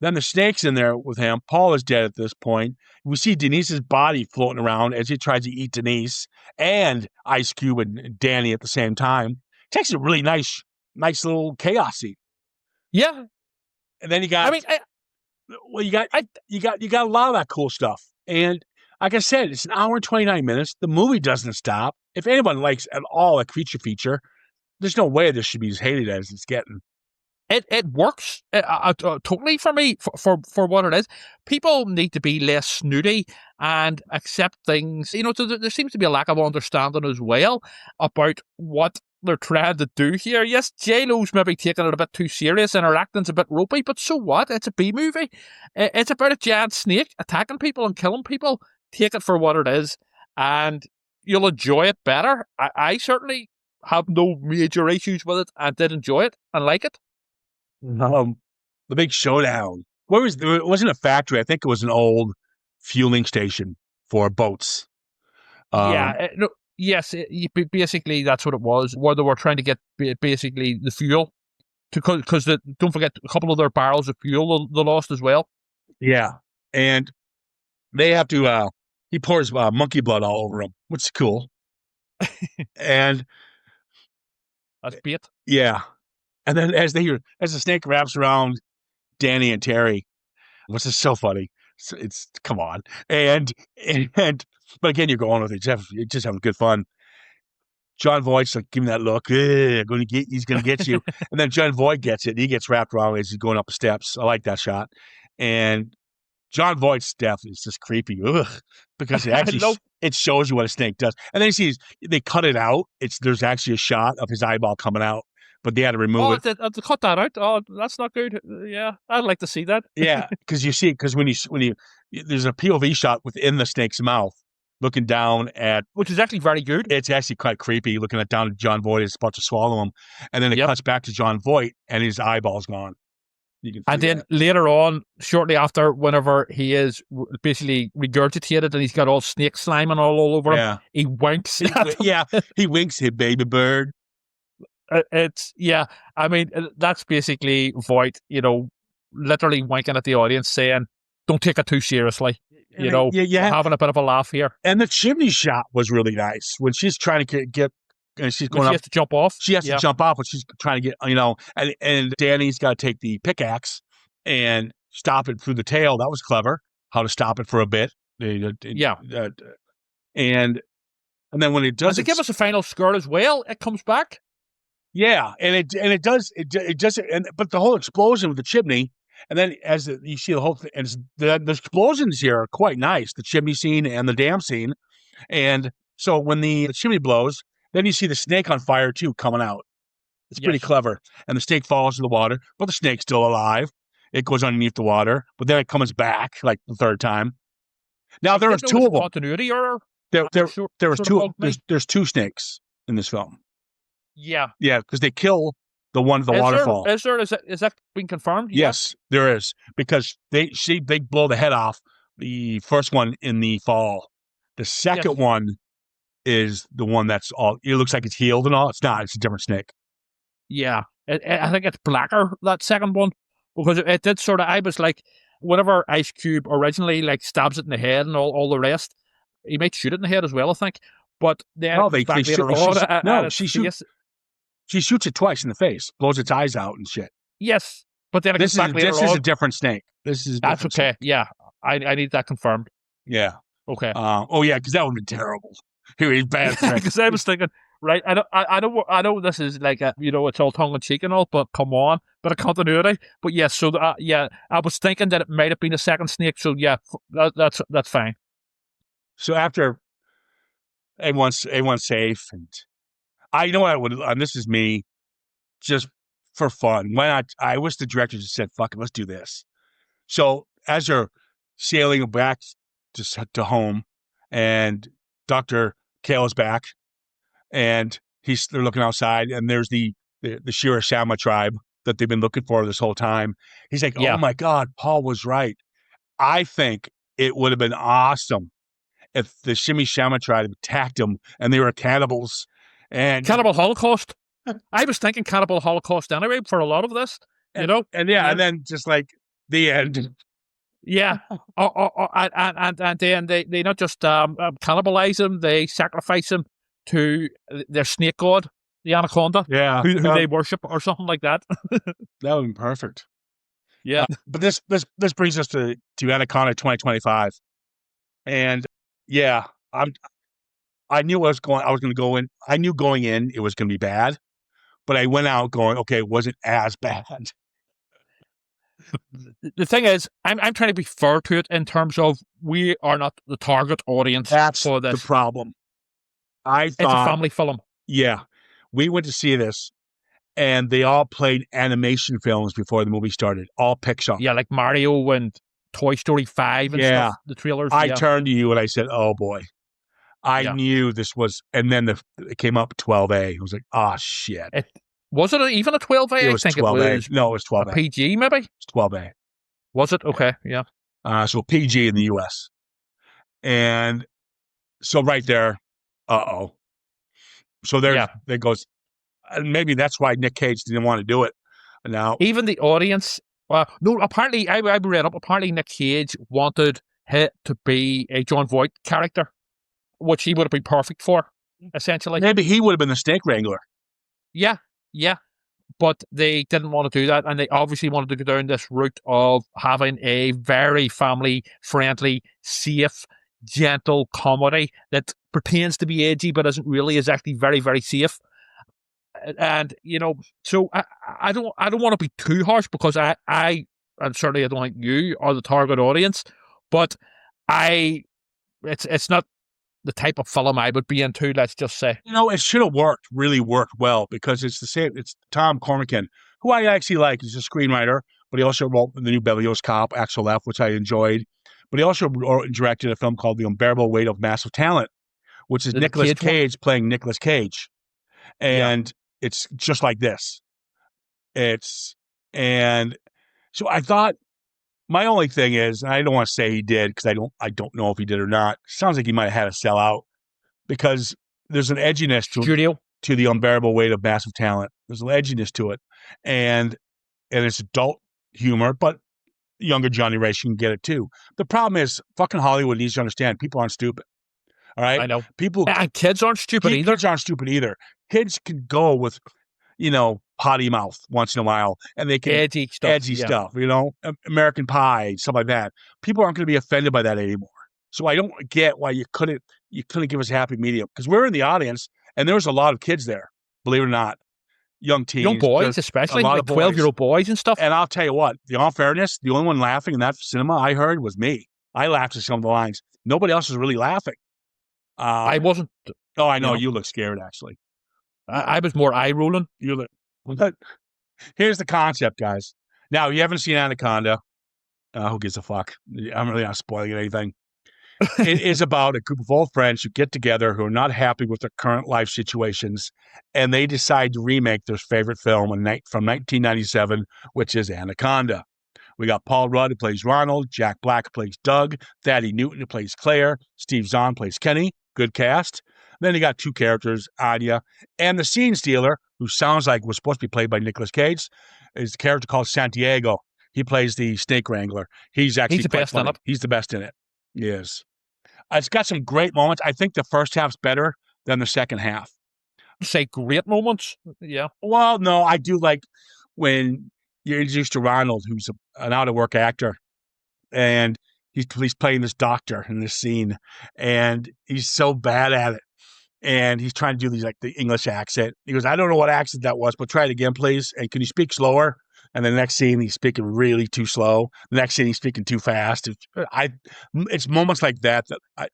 Speaker 5: Then the snake's in there with him. Paul is dead at this point. We see Denise's body floating around as he tries to eat Denise and Ice Cube and Danny at the same time. It takes a really nice little chaos scene.
Speaker 6: Yeah.
Speaker 5: And then you got you got a lot of that cool stuff. And like I said, it's an hour and 29 minutes. The movie doesn't stop. If anyone likes at all a creature feature, there's no way this should be as hated as it's getting.
Speaker 6: It works totally for me for what it is. People need to be less snooty and accept things. You know, so there seems to be a lack of understanding as well about what they're trying to do here. Yes, J-Lo's maybe taking it a bit too serious and her acting's a bit ropey, but so what? It's a B-movie. It's about a giant snake attacking people and killing people. Take it for what it is, and you'll enjoy it better. I certainly have no major issues with it. I did enjoy it and like it.
Speaker 5: The big showdown. It wasn't a factory. I think it was an old fueling station for boats.
Speaker 6: Yes, basically that's what it was, where they were trying to get basically the fuel. Because don't forget, a couple of their barrels of fuel they lost as well.
Speaker 5: Yeah, and they have to, he pours monkey blood all over them, which is cool. And
Speaker 6: that's bait.
Speaker 5: Yeah. And then as the snake wraps around Danny and Terry, which is so funny. It's come on, and but again, you're going with it. You're just having good fun. Jon Voight's like giving that look. He's gonna get you, and then Jon Voight gets it. And he gets wrapped around as he's going up the steps. I like that shot, and Jon Voight's death is just creepy. Ugh, because it actually it shows you what a snake does, and then you see they cut it out. There's actually a shot of his eyeball coming out, but they had to remove it.
Speaker 6: To cut that out. Oh, that's not good. Yeah, I'd like to see that.
Speaker 5: Yeah, because you see, because when you there's a POV shot within the snake's mouth, looking down at,
Speaker 6: which is actually very good.
Speaker 5: It's actually quite creepy, looking at down at Jon Voight. It's about to swallow him, and then it cuts back to Jon Voight, and his eyeball's gone.
Speaker 6: And then later on, shortly after, whenever he is basically regurgitated and he's got all snake slime and all over him, he winks.
Speaker 5: He winks at baby bird.
Speaker 6: I mean, that's basically Voight, literally winking at the audience, saying, "Don't take it too seriously." Having a bit of a laugh here.
Speaker 5: And the chimney shot was really nice when she's trying to get. And she's going
Speaker 6: she has to jump off.
Speaker 5: She has to jump off, but she's trying to get, and Danny's got to take the pickaxe and stop it through the tail. That was clever. How to stop it for a bit. And then when it does,
Speaker 6: to give us a final skirt as well, it comes back.
Speaker 5: Yeah, and it does, but the whole explosion with the chimney, and then as you see the whole thing, and the explosions here are quite nice. The chimney scene and the dam scene, and so when the chimney blows. Then you see the snake on fire, too, coming out. It's pretty clever. And the snake falls to the water, but the snake's still alive. It goes underneath the water, but then it comes back like the third time. Now, there was two of them.
Speaker 6: Continuity or
Speaker 5: there was two. There's two snakes in this film.
Speaker 6: Yeah.
Speaker 5: Yeah, because they kill the one at the waterfall.
Speaker 6: Is that been confirmed?
Speaker 5: Yes, there is. Because they blow the head off the first one in the fall. The second one is the one that's all, it looks like it's healed and all. It's not. It's a different snake.
Speaker 6: Yeah. I think it's blacker, that second one, because it did sort of, I was like, whenever Ice Cube originally like stabs it in the head and all the rest, he might shoot it in the head as well, I think. But then
Speaker 5: she shoots it twice in the face, blows its eyes out and shit.
Speaker 6: Yes. But then
Speaker 5: this is a different snake.
Speaker 6: That's okay. Snake. Yeah. I need that confirmed.
Speaker 5: Yeah.
Speaker 6: Okay.
Speaker 5: Because that would be terrible. He's bad.
Speaker 6: Because I was thinking, right? I know this is like it's all tongue in cheek and all, but come on, bit of continuity. But yes, so I was thinking that it might have been a second snake. So yeah, that's fine. So
Speaker 5: after everyone's safe, and I know I would, and this is me, just for fun. Why not? I wish the director just said, "Fuck it, let's do this." So as they're sailing back to home, and Dr. Kale is back, and they're looking outside, and there's the Shirashama tribe that they've been looking for this whole time. He's like, "Oh my God, Paul was right." I think it would have been awesome if the Shimishama tribe attacked them and they were cannibals. And
Speaker 6: Cannibal Holocaust. I was thinking Cannibal Holocaust anyway for a lot of this, and
Speaker 5: then just like the end.
Speaker 6: Yeah, and then they not just cannibalize him; they sacrifice him to their snake god, the Anaconda, who they worship or something like that.
Speaker 5: That would be perfect.
Speaker 6: Yeah,
Speaker 5: but this brings us to Anaconda 2025, and I knew I was going to go in. I knew going in it was going to be bad, but I went out going, okay, it wasn't as bad.
Speaker 6: The thing is, I'm trying to be fair to it in terms of we are not the target audience for this.
Speaker 5: The problem. It's a
Speaker 6: family film.
Speaker 5: Yeah. We went to see this, and they all played animation films before the movie started. All Pixar.
Speaker 6: Yeah, like Mario and Toy Story 5 and stuff. The trailers.
Speaker 5: I turned to you and I said, oh boy. I knew this was, and then it came up 12A. I was like, oh shit.
Speaker 6: Was it even a 12A?
Speaker 5: It was 12A. No, it was 12A.
Speaker 6: PG maybe?
Speaker 5: It's 12A.
Speaker 6: Was it? Okay, yeah.
Speaker 5: So PG in the US. And so right there, So there goes, and maybe that's why Nick Cage didn't want to do it. Now,
Speaker 6: even the audience, no, apparently, I read up, apparently Nick Cage wanted it to be a Jon Voight character, which he would have been perfect for, essentially.
Speaker 5: Maybe he would have been the snake wrangler.
Speaker 6: Yeah. but they didn't want to do that, and they obviously wanted to go down this route of having a very family-friendly, safe, gentle comedy that pretends to be edgy but is actually very, very safe. And so I don't want to be too harsh, because and certainly I don't think you are the target audience, but it's not the type of film I would be into, let's just say.
Speaker 5: It should have really worked well, because it's the same. It's Tom Cormican, who I actually like. He's a screenwriter, but he also wrote the new Beverly Hills Cop, Axel F., which I enjoyed. But he also directed a film called The Unbearable Weight of Massive Talent, which is Nicolas Cage playing Nicolas Cage. And it's just like this. And so I thought, my only thing is, and I don't want to say he did, because I don't know if he did or not. Sounds like he might have had a sellout, because there's an edginess to The Unbearable Weight of Massive Talent. There's an edginess to it, and it's adult humor, but younger generation can get it too. The problem is, fucking Hollywood needs to understand people aren't stupid. All right,
Speaker 6: I know.
Speaker 5: And
Speaker 6: kids aren't stupid either.
Speaker 5: Kids aren't stupid either. Kids can go with, potty mouth once in a while, and they can
Speaker 6: edgy stuff,
Speaker 5: American Pie, stuff like that. People aren't going to be offended by that anymore. So I don't get why you couldn't give us a happy medium, because we're in the audience, and there was a lot of kids there, believe it or not, young teens,
Speaker 6: young boys, especially like 12-year-old boys and stuff.
Speaker 5: And I'll tell you what, in all fairness, the only one laughing in that cinema I heard was me. I laughed at some of the lines. Nobody else was really laughing.
Speaker 6: I wasn't.
Speaker 5: Oh, I know. You look scared, actually.
Speaker 6: I was more eye rolling.
Speaker 5: But here's the concept, guys. Now, you haven't seen Anaconda. Who gives a fuck? I'm really not spoiling anything. It is about a group of old friends who get together, who are not happy with their current life situations, and they decide to remake their favorite film from 1997, which is Anaconda. We got Paul Rudd, who plays Ronald, Jack Black, who plays Doug, Thaddeus Newton, who plays Claire, Steve Zahn plays Kenny. Good cast. Then you got two characters, Anya, and the scene stealer, who sounds like was supposed to be played by Nicolas Cage, is a character called Santiago. He plays the snake wrangler. He's the best in it. He's the best in it. Yes. It's got some great moments. I think the first half's better than the second half.
Speaker 6: Say great moments? Yeah.
Speaker 5: Well, no, I do like when you're introduced to Ronald, who's an out-of-work actor, and he's playing this doctor in this scene, and he's so bad at it. And he's trying to do these, like, the English accent. He goes, I don't know what accent that was, but try it again, please. And can you speak slower? And the next scene, he's speaking really too slow. The next scene, he's speaking too fast. It's moments like that I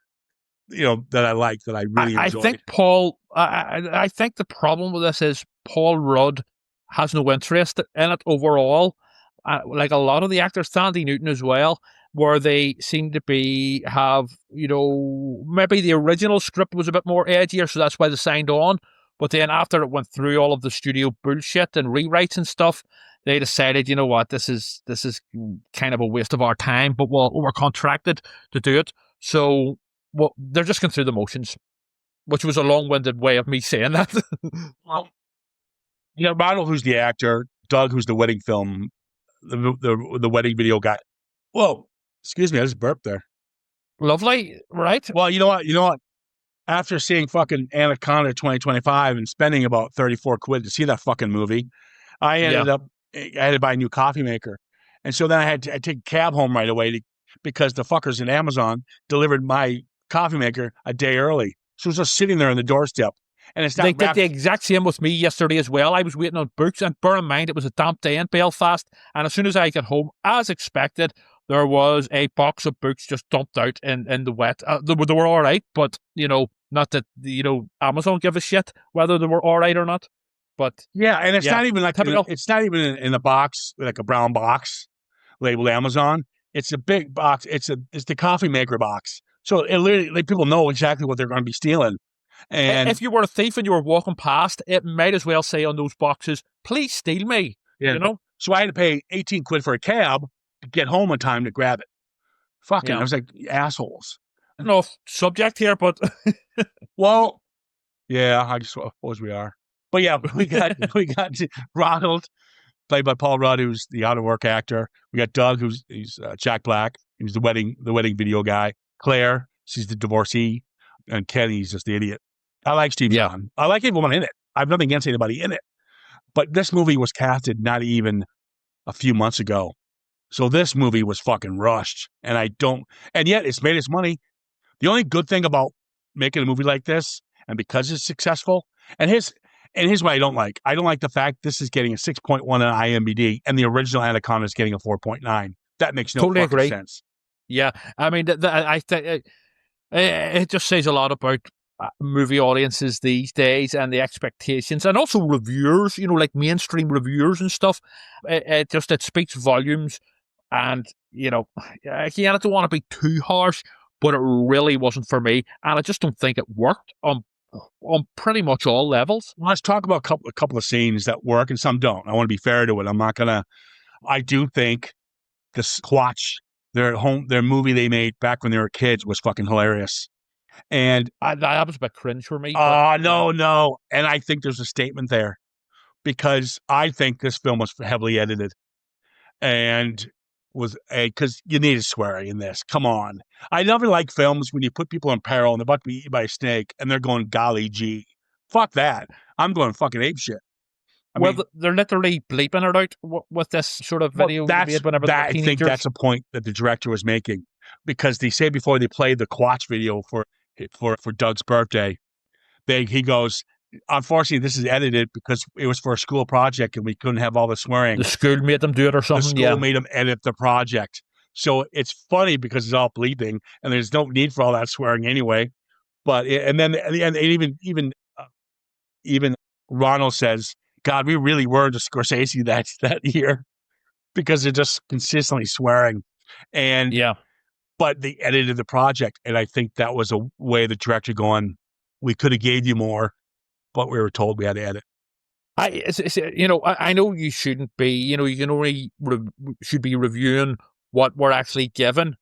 Speaker 5: like, that I really enjoy.
Speaker 6: I think Paul. I think the problem with this is Paul Rudd has no interest in it overall. Like a lot of the actors, Sandy Newton as well, where they seem to have, maybe the original script was a bit more edgier, so that's why they signed on. But then after it went through all of the studio bullshit and rewrites and stuff, they decided, you know what, this is kind of a waste of our time, but we're contracted to do it. So they're just going through the motions, which was a long-winded way of me saying that.
Speaker 5: Well, Ronald, who's the actor, Doug, who's the wedding film, the wedding video guy. Whoa, excuse me, I just burped there.
Speaker 6: Lovely, right?
Speaker 5: Well, you know what? After seeing fucking Anaconda 2025 and spending about 34 quid to see that fucking movie, I had to buy a new coffee maker. And so then I take a cab home right away because the fuckers in Amazon delivered my coffee maker a day early. So it was just sitting there on the doorstep. And it's not
Speaker 6: They did the exact same with me yesterday as well. I was waiting on books, and bear in mind, it was a damp day in Belfast. And as soon as I got home, as expected, there was a box of books just dumped out in the wet. They were all right, but, not that, Amazon give a shit whether they were all right or not. But
Speaker 5: yeah, and it's not even like it's not even in a box, like a brown box labeled Amazon. It's a big box. It's the coffee maker box. So it literally, people know exactly what they're going to be stealing. And
Speaker 6: if you were a thief and you were walking past, it might as well say on those boxes, "Please steal me."
Speaker 5: Yeah. So I had to pay 18 quid for a cab to get home in time to grab it. Fucking, I was like, assholes.
Speaker 6: I don't know if subject here, but
Speaker 5: well, yeah, I suppose we are. But yeah, we got Ronald, played by Paul Rudd, who's the out-of-work actor. We got Doug, who's Jack Black, who's the wedding video guy. Claire, she's the divorcee, and Kenny's just the idiot. I like Steve Zahn. I like everyone in it. I have nothing against anybody in it. But this movie was casted not even a few months ago. So this movie was fucking rushed. And yet it's made its money. The only good thing about making a movie like this, and because it's successful, and here's what I don't like. I don't like the fact this is getting a 6.1 on IMDb and the original Anaconda is getting a 4.9. That makes no
Speaker 6: Totally
Speaker 5: fucking
Speaker 6: agree.
Speaker 5: sense.
Speaker 6: Yeah, I mean, I think it just says a lot about movie audiences these days and the expectations, and also reviewers. Like mainstream reviewers and stuff. It speaks volumes. And again, I don't want to be too harsh, but it really wasn't for me, and I just don't think it worked on pretty much all levels.
Speaker 5: Well, let's talk about a couple of scenes that work and some don't. I want to be fair to it. I'm not gonna. I do think the Squatch, their movie they made back when they were kids, was fucking hilarious. And
Speaker 6: that was a bit cringe for me.
Speaker 5: No. And I think there's a statement there because I think this film was heavily edited and was because you needed swearing in this. Come on. I never like films when you put people in peril and they're about to be eaten by a snake and they're going, golly gee. Fuck that. I'm going fucking ape shit.
Speaker 6: They're literally bleeping it out with this sort of video.
Speaker 5: I think that's a point that the director was making because they say before they played the Quatch video for Doug's birthday, he goes, unfortunately, this is edited because it was for a school project and we couldn't have all the swearing.
Speaker 6: The school made them do it or something.
Speaker 5: The school made them edit the project. So it's funny because it's all bleeping and there's no need for all that swearing anyway. But even Ronald says, God, we really were to Scorsese that year because they're just consistently swearing. And but they edited the project. And I think that was a way the director going, we could have gave you more, but we were told we had to edit.
Speaker 6: I know you shouldn't be, you can only should be reviewing what we're actually given,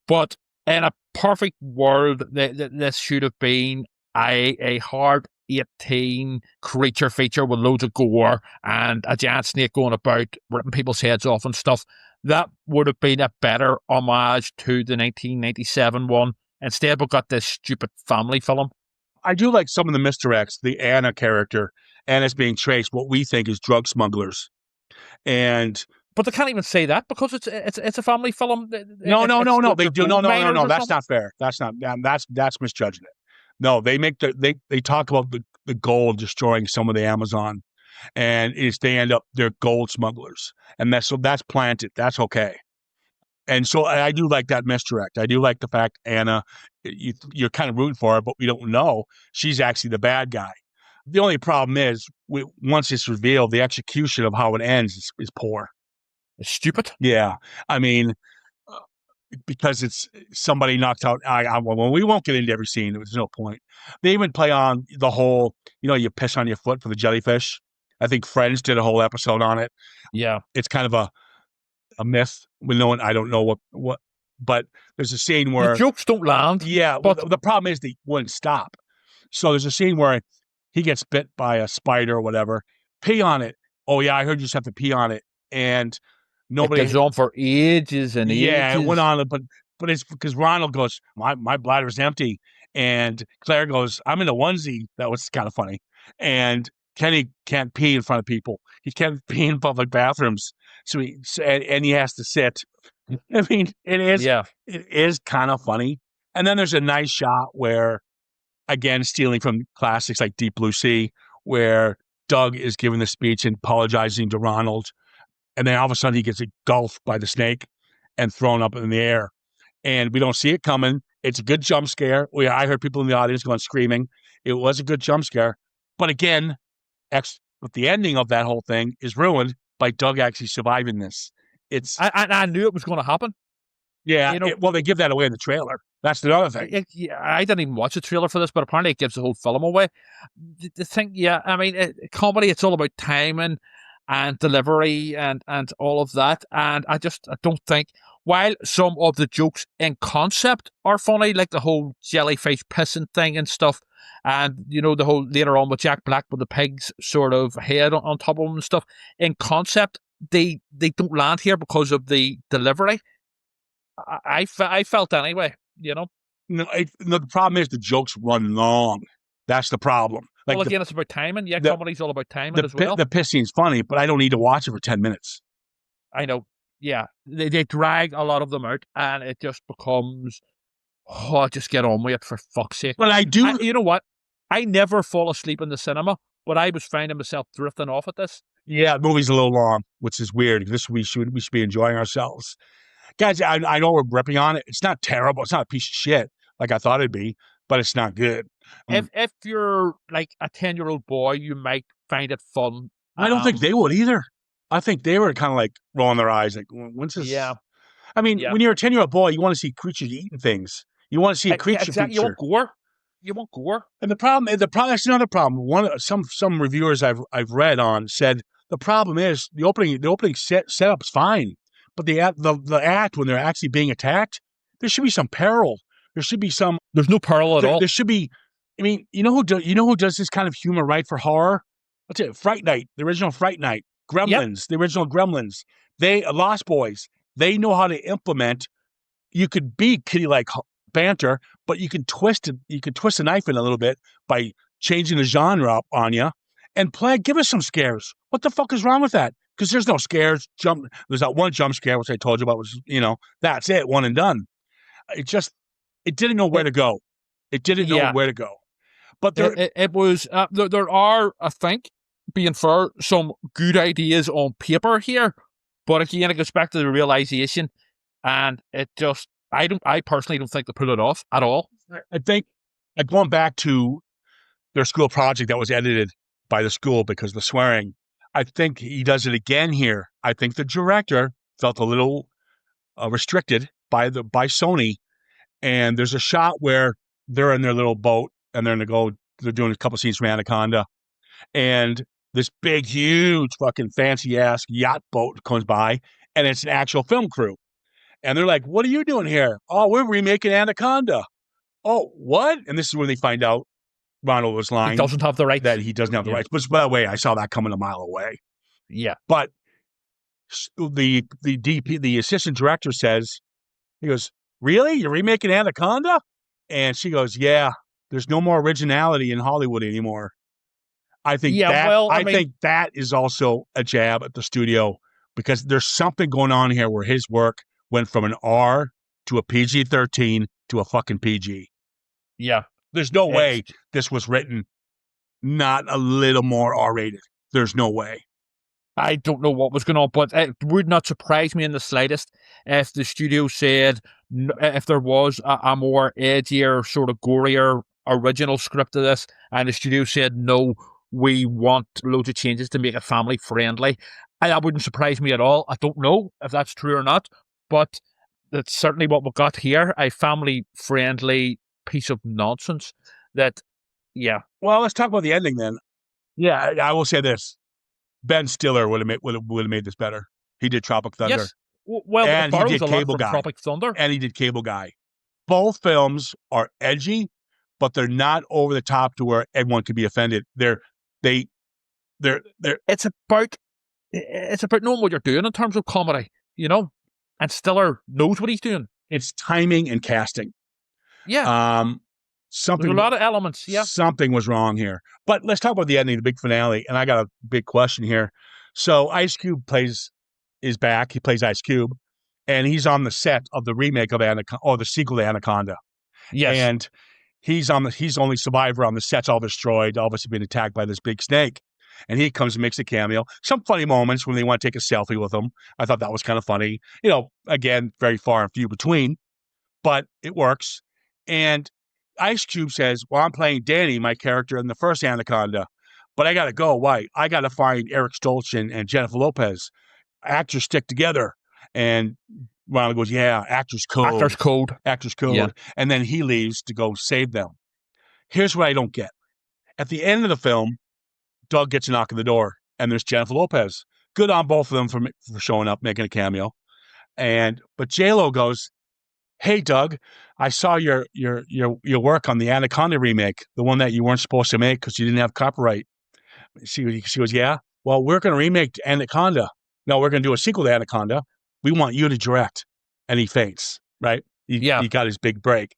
Speaker 6: but in a perfect world, this should have been a hard 18 creature feature with loads of gore and a giant snake going about ripping people's heads off and stuff. That would have been a better homage to the 1997 one. Instead, we've got this stupid family film.
Speaker 5: I do like some of the misdirects. The Anna character, Anna's being traced what we think is drug smugglers, but
Speaker 6: they can't even say that because it's a family film.
Speaker 5: No. They do no. That's not fair. That's misjudging it. No, they talk about the gold destroying some of the Amazon, and they end up they're gold smugglers, and that's planted. That's okay. And so I do like that misdirect. I do like the fact Anna, you're kind of rooting for her, but we don't know she's actually the bad guy. The only problem is once it's revealed, the execution of how it ends is poor.
Speaker 6: It's stupid.
Speaker 5: Yeah, I mean, because it's somebody knocked out. Well, we won't get into every scene. There's no point. They even play on the whole, you piss on your foot for the jellyfish. I think Friends did a whole episode on it.
Speaker 6: Yeah,
Speaker 5: it's kind of a myth. I don't know what, but there's a scene where
Speaker 6: the jokes don't land.
Speaker 5: Yeah, but the problem is they wouldn't stop. So there's a scene where he gets bit by a spider or whatever. Pee on it. Oh yeah, I heard you just have to pee on it, and nobody.
Speaker 6: It goes on for ages and ages.
Speaker 5: Yeah, it went on, but it's because Ronald goes, my bladder's empty, and Claire goes, I'm in a onesie. That was kind of funny, and Kenny can't pee in front of people. He can't pee in public bathrooms. So he has to sit. I mean, it is kind of funny. And then there's a nice shot where, again, stealing from classics like Deep Blue Sea, where Doug is giving the speech and apologizing to Ronald. And then all of a sudden he gets engulfed by the snake and thrown up in the air. And we don't see it coming. It's a good jump scare. I heard people in the audience going screaming. It was a good jump scare. But again, but the ending of that whole thing is ruined by Doug actually surviving this.
Speaker 6: I knew it was going to happen.
Speaker 5: Yeah, they give that away in the trailer. That's the other thing.
Speaker 6: I didn't even watch the trailer for this, but apparently it gives the whole film away. The thing, I mean, comedy, it's all about timing and delivery and all of that. And I don't think, while some of the jokes in concept are funny, like the whole jellyfish pissing thing and stuff, and the whole later on with Jack Black with the pig's sort of head on top of him and stuff, in concept, they don't land here because of the delivery. I felt anyway,
Speaker 5: No, the problem is the jokes run long. That's the problem. Like
Speaker 6: Well, again, it's about timing. Yeah,
Speaker 5: the-
Speaker 6: comedy's all about timing as well.
Speaker 5: the piss scene's funny, but I don't need to watch it for 10 minutes.
Speaker 6: I know. Yeah, they drag a lot of them out, and it just becomes, just get on with it, for fuck's sake.
Speaker 5: But I do.
Speaker 6: You know what? I never fall asleep in the cinema, but I was finding myself drifting off at this.
Speaker 5: Yeah, the movie's a little long, which is weird. We should be enjoying ourselves. Guys, I know we're ripping on it. It's not terrible. It's not a piece of shit like I thought it'd be, but it's not good.
Speaker 6: If you're like a 10-year-old boy, you might find it fun.
Speaker 5: I don't think they would either. I think they were kind of like rolling their eyes, like, when's this?
Speaker 6: Yeah.
Speaker 5: I mean,
Speaker 6: Yeah.
Speaker 5: when you're a 10-year-old boy, you want to see creatures eating things. You want to see a creature
Speaker 6: Exactly.
Speaker 5: feature.
Speaker 6: You want gore.
Speaker 5: And the problem, that's another problem. Some reviewers I've read on said the problem is the opening setup's fine, but the act when they're actually being attacked, there should be some peril. There should be some.
Speaker 6: There's no peril at all.
Speaker 5: There should be. I mean, you know who does this kind of humor right for horror? What's it? Fright Night, the original Fright Night. Gremlins, the original Gremlins. They Lost Boys. They know how to implement. You could be kitty-like banter, but you can twist it. You can twist a knife in a little bit by changing the genre up on you and give us some scares. What the fuck is wrong with that? Because there's no scares. There's that one jump scare which I told you about. Was that's it, one and done. It didn't know where to go. It didn't know where to go. But
Speaker 6: it was. There are, I think, being fair, some good ideas on paper here, but again, it goes back to the realization, and it just. I personally don't think they pull it off at all.
Speaker 5: I think going back to their school project that was edited by the school because of the swearing, I think he does it again here. I think the director felt a little restricted by Sony, and there's a shot where they're in their little boat and they're doing a couple scenes from Anaconda, and this big, huge, fucking fancy ass yacht boat comes by, and it's an actual film crew. And they're like, what are you doing here? Oh, we're remaking Anaconda. Oh, what? And this is when they find out Ronald was lying.
Speaker 6: He doesn't have the rights.
Speaker 5: That he doesn't have the rights. But by the way, I saw that coming a mile away.
Speaker 6: Yeah.
Speaker 5: But the assistant director says, he goes, really? You're remaking Anaconda? And she goes, yeah, there's no more originality in Hollywood anymore. I think think that is also a jab at the studio because there's something going on here where his work went from an R to a PG-13 to a fucking PG.
Speaker 6: Yeah.
Speaker 5: There's no way this was written not a little more R-rated. There's no way.
Speaker 6: I don't know what was going on, but it would not surprise me in the slightest if the studio said, if there was a more edgier, sort of gorier original script of this, and the studio said, no, we want loads of changes to make it family friendly. That wouldn't surprise me at all. I don't know if that's true or not, but that's certainly what we got here, a family-friendly piece of nonsense that, yeah.
Speaker 5: Well, let's talk about the ending then. Yeah, I will say this. Ben Stiller would have made this better. He did Tropic Thunder.
Speaker 6: Yes. Well,
Speaker 5: and he did Cable Guy.
Speaker 6: Tropic Thunder.
Speaker 5: And he did Cable Guy. Both films are edgy, but they're not over the top to where everyone could be offended. It's
Speaker 6: about knowing what you're doing in terms of comedy, and Stiller knows what he's doing.
Speaker 5: It's timing and casting.
Speaker 6: Yeah.
Speaker 5: There's
Speaker 6: a lot of elements. Yeah.
Speaker 5: Something was wrong here. But let's talk about the ending, the big finale. And I got a big question here. So Ice Cube is back. He plays Ice Cube, and he's on the set of the remake of Anaconda, or the sequel to Anaconda.
Speaker 6: Yes.
Speaker 5: And he's the only survivor on the set's all destroyed, obviously been attacked by this big snake. And he comes and makes a cameo. Some funny moments when they want to take a selfie with him. I thought that was kind of funny. Again, very far and few between, but it works. And Ice Cube says, well, I'm playing Danny, my character in the first Anaconda, but I got to go. Why? I got to find Eric Stoltz and Jennifer Lopez. Actors stick together. And Ronald goes, yeah, actors code. Actors code.
Speaker 6: Yeah.
Speaker 5: And then he leaves to go save them. Here's what I don't get. At the end of the film, Doug gets a knock on the door, and there's Jennifer Lopez. Good on both of them for showing up, making a cameo. But J-Lo goes, hey, Doug, I saw your work on the Anaconda remake, the one that you weren't supposed to make because you didn't have copyright. She goes, yeah, well, we're going to remake Anaconda. No, we're going to do a sequel to Anaconda. We want you to direct. And he faints, right? He got his big break.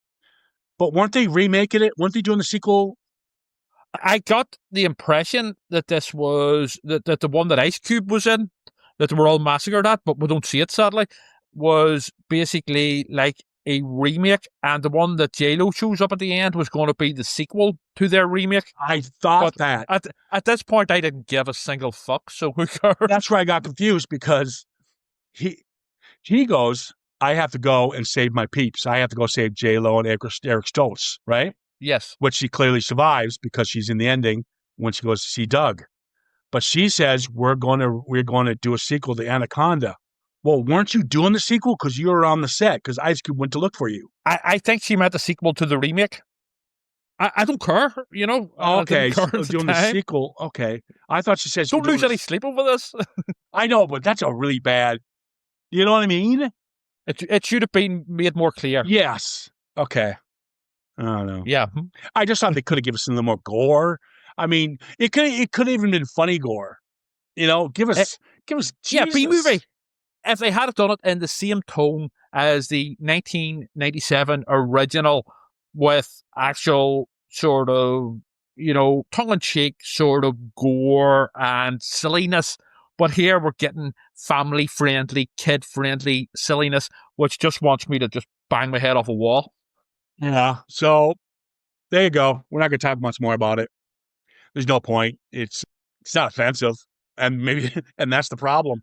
Speaker 5: But weren't they remaking it? Weren't they doing the sequel
Speaker 6: I got the impression that this was that the one that Ice Cube was in, that they were all massacred at, but we don't see it sadly, was basically like a remake, and the one that J-Lo shows up at the end was going to be the sequel to their remake.
Speaker 5: I thought
Speaker 6: But
Speaker 5: that.
Speaker 6: at this point, I didn't give a single fuck, so who cares?
Speaker 5: That's where I got confused because he goes, I have to go and save my peeps. I have to go save J-Lo and Eric Stoltz, right?
Speaker 6: Yes.
Speaker 5: Which she clearly survives because she's in the ending when she goes to see Doug. But she says we're going to do a sequel to Anaconda. Well, weren't you doing the sequel because you were on the set? Because Ice Cube went to look for you.
Speaker 6: I think she meant the sequel to the remake. I don't care, you know.
Speaker 5: Okay,
Speaker 6: so
Speaker 5: doing the sequel. Okay, I thought she said
Speaker 6: don't lose any sleep over this.
Speaker 5: I know, but that's a really bad. You know what I mean?
Speaker 6: It should have been made more clear.
Speaker 5: Yes. Okay. I don't know.
Speaker 6: Yeah.
Speaker 5: I just thought they could have given us a little more gore. I mean, it could have even been funny gore. You know, give us
Speaker 6: Yeah,
Speaker 5: Jesus.
Speaker 6: B-movie. If they had done it in the same tone as the 1997 original, with actual sort of, you know, tongue-in-cheek sort of gore and silliness, but here we're getting family-friendly, kid-friendly silliness, which just wants me to just bang my head off a wall.
Speaker 5: Yeah. So there you go. We're not going to talk much more about it. There's no point. It's not offensive, and that's the problem.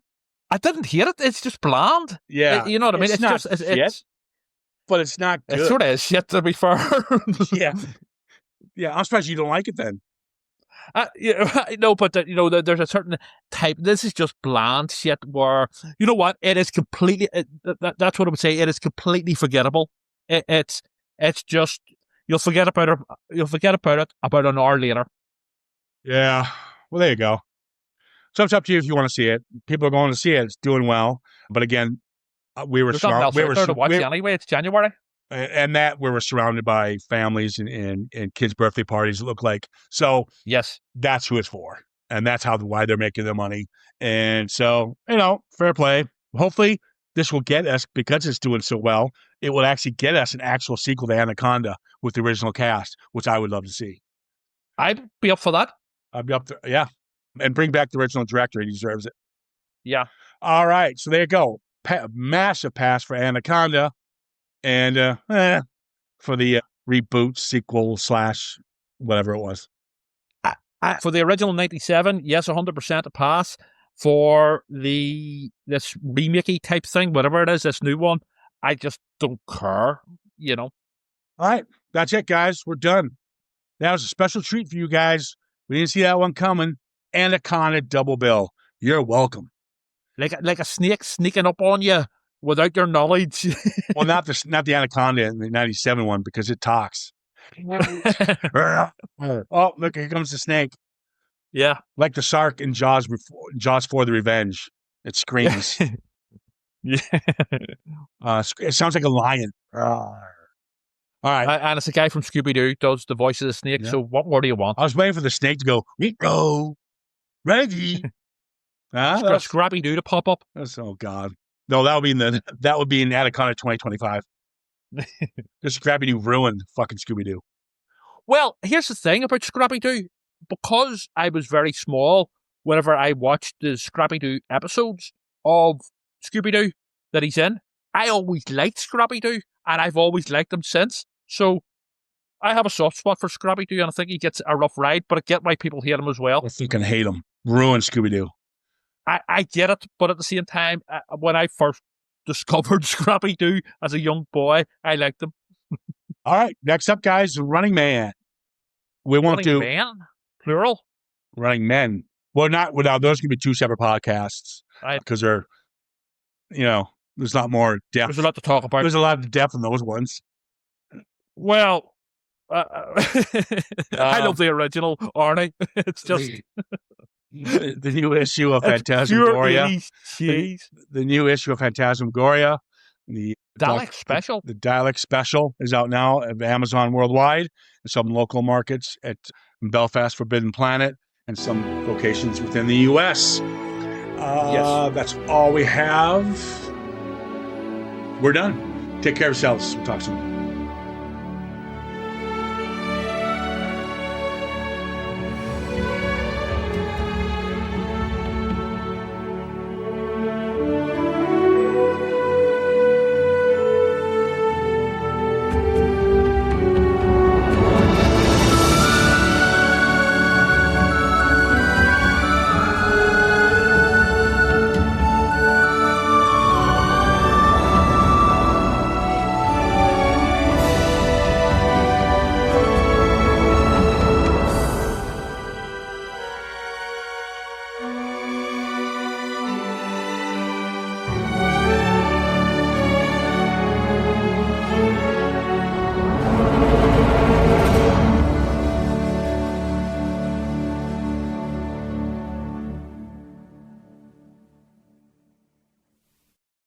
Speaker 6: I didn't hate it. It's just bland.
Speaker 5: Yeah.
Speaker 6: You know what I mean?
Speaker 5: It's not shit, but it's not good.
Speaker 6: It sort of is shit, to be fair.
Speaker 5: Yeah. Yeah. I'm surprised you don't like it then.
Speaker 6: No, but there's a certain type. This is just bland shit. Where you know what? It is completely. That's what I would say. It is completely forgettable. It's just you'll forget about it. You'll forget about it about an hour later.
Speaker 5: Yeah. Well, there you go. So it's up to you if you want to see it. People are going to see it. It's doing well. But again, we were
Speaker 6: surrounded. Anyway, it's January.
Speaker 5: And that we were surrounded by families and kids' birthday parties, it looked like. So
Speaker 6: yes,
Speaker 5: that's who it's for. And that's why they're making their money. And so, you know, fair play. Hopefully this will get us, because it's doing so well, it will actually get us an actual sequel to Anaconda with the original cast, which I would love to see.
Speaker 6: I'd be up for that.
Speaker 5: I'd be up there. Yeah. And bring back the original director. He deserves it.
Speaker 6: Yeah.
Speaker 5: All right. So there you go. Massive pass for Anaconda. And for the reboot, sequel / whatever it was.
Speaker 6: For the original 97, yes, 100% a pass. For this remakey type thing, whatever it is, this new one, I just don't care, you know.
Speaker 5: All right. That's it, guys. We're done. That was a special treat for you guys. We didn't see that one coming. Anaconda double bill. You're welcome.
Speaker 6: Like a snake sneaking up on you without your knowledge.
Speaker 5: Well, not the Anaconda in the 97 one, because it talks. Oh, look, here comes the snake.
Speaker 6: Yeah.
Speaker 5: Like the shark in Jaws 4: The Revenge. It screams.
Speaker 6: Yeah.
Speaker 5: It sounds like a lion. All right.
Speaker 6: And it's a guy from Scooby-Doo does the voice of the snake,
Speaker 5: Yeah.
Speaker 6: so what more do you want?
Speaker 5: I was waiting for the snake to go, Rico, Reggie.
Speaker 6: Scrappy-Doo to pop up.
Speaker 5: Oh, God. No, that would be in Anaconda 2025. Just Scrappy-Doo ruined fucking Scooby-Doo.
Speaker 6: Well, here's the thing about Scrappy-Doo. Because I was very small, whenever I watched the Scrappy-Doo episodes of Scooby-Doo that he's in, I always liked Scrappy-Doo, and I've always liked him since. So I have a soft spot for Scrappy-Doo, and I think he gets a rough ride, but I get why people hate him as well.
Speaker 5: I fucking hate him. Ruined Scooby-Doo.
Speaker 6: I get it, but at the same time, when I first discovered Scrappy-Doo as a young boy, I liked him.
Speaker 5: All right, next up, guys, Running Man. We want to
Speaker 6: Man? Plural?
Speaker 5: Running Men. Well, now those could be two separate podcasts because they're, there's a lot more depth.
Speaker 6: There's a lot to talk about.
Speaker 5: There's a lot of depth in those ones.
Speaker 6: Well, I love the original, Arnie. It's just
Speaker 5: the new issue of Phantasmagoria. The new issue of Phantasmagoria. The
Speaker 6: Dalek Special.
Speaker 5: The Dalek Special is out now at Amazon worldwide, and some local markets at Belfast Forbidden Planet, and some locations within the U.S.
Speaker 6: Yes.
Speaker 5: That's all we have. We're done. Take care of yourselves. We'll talk soon.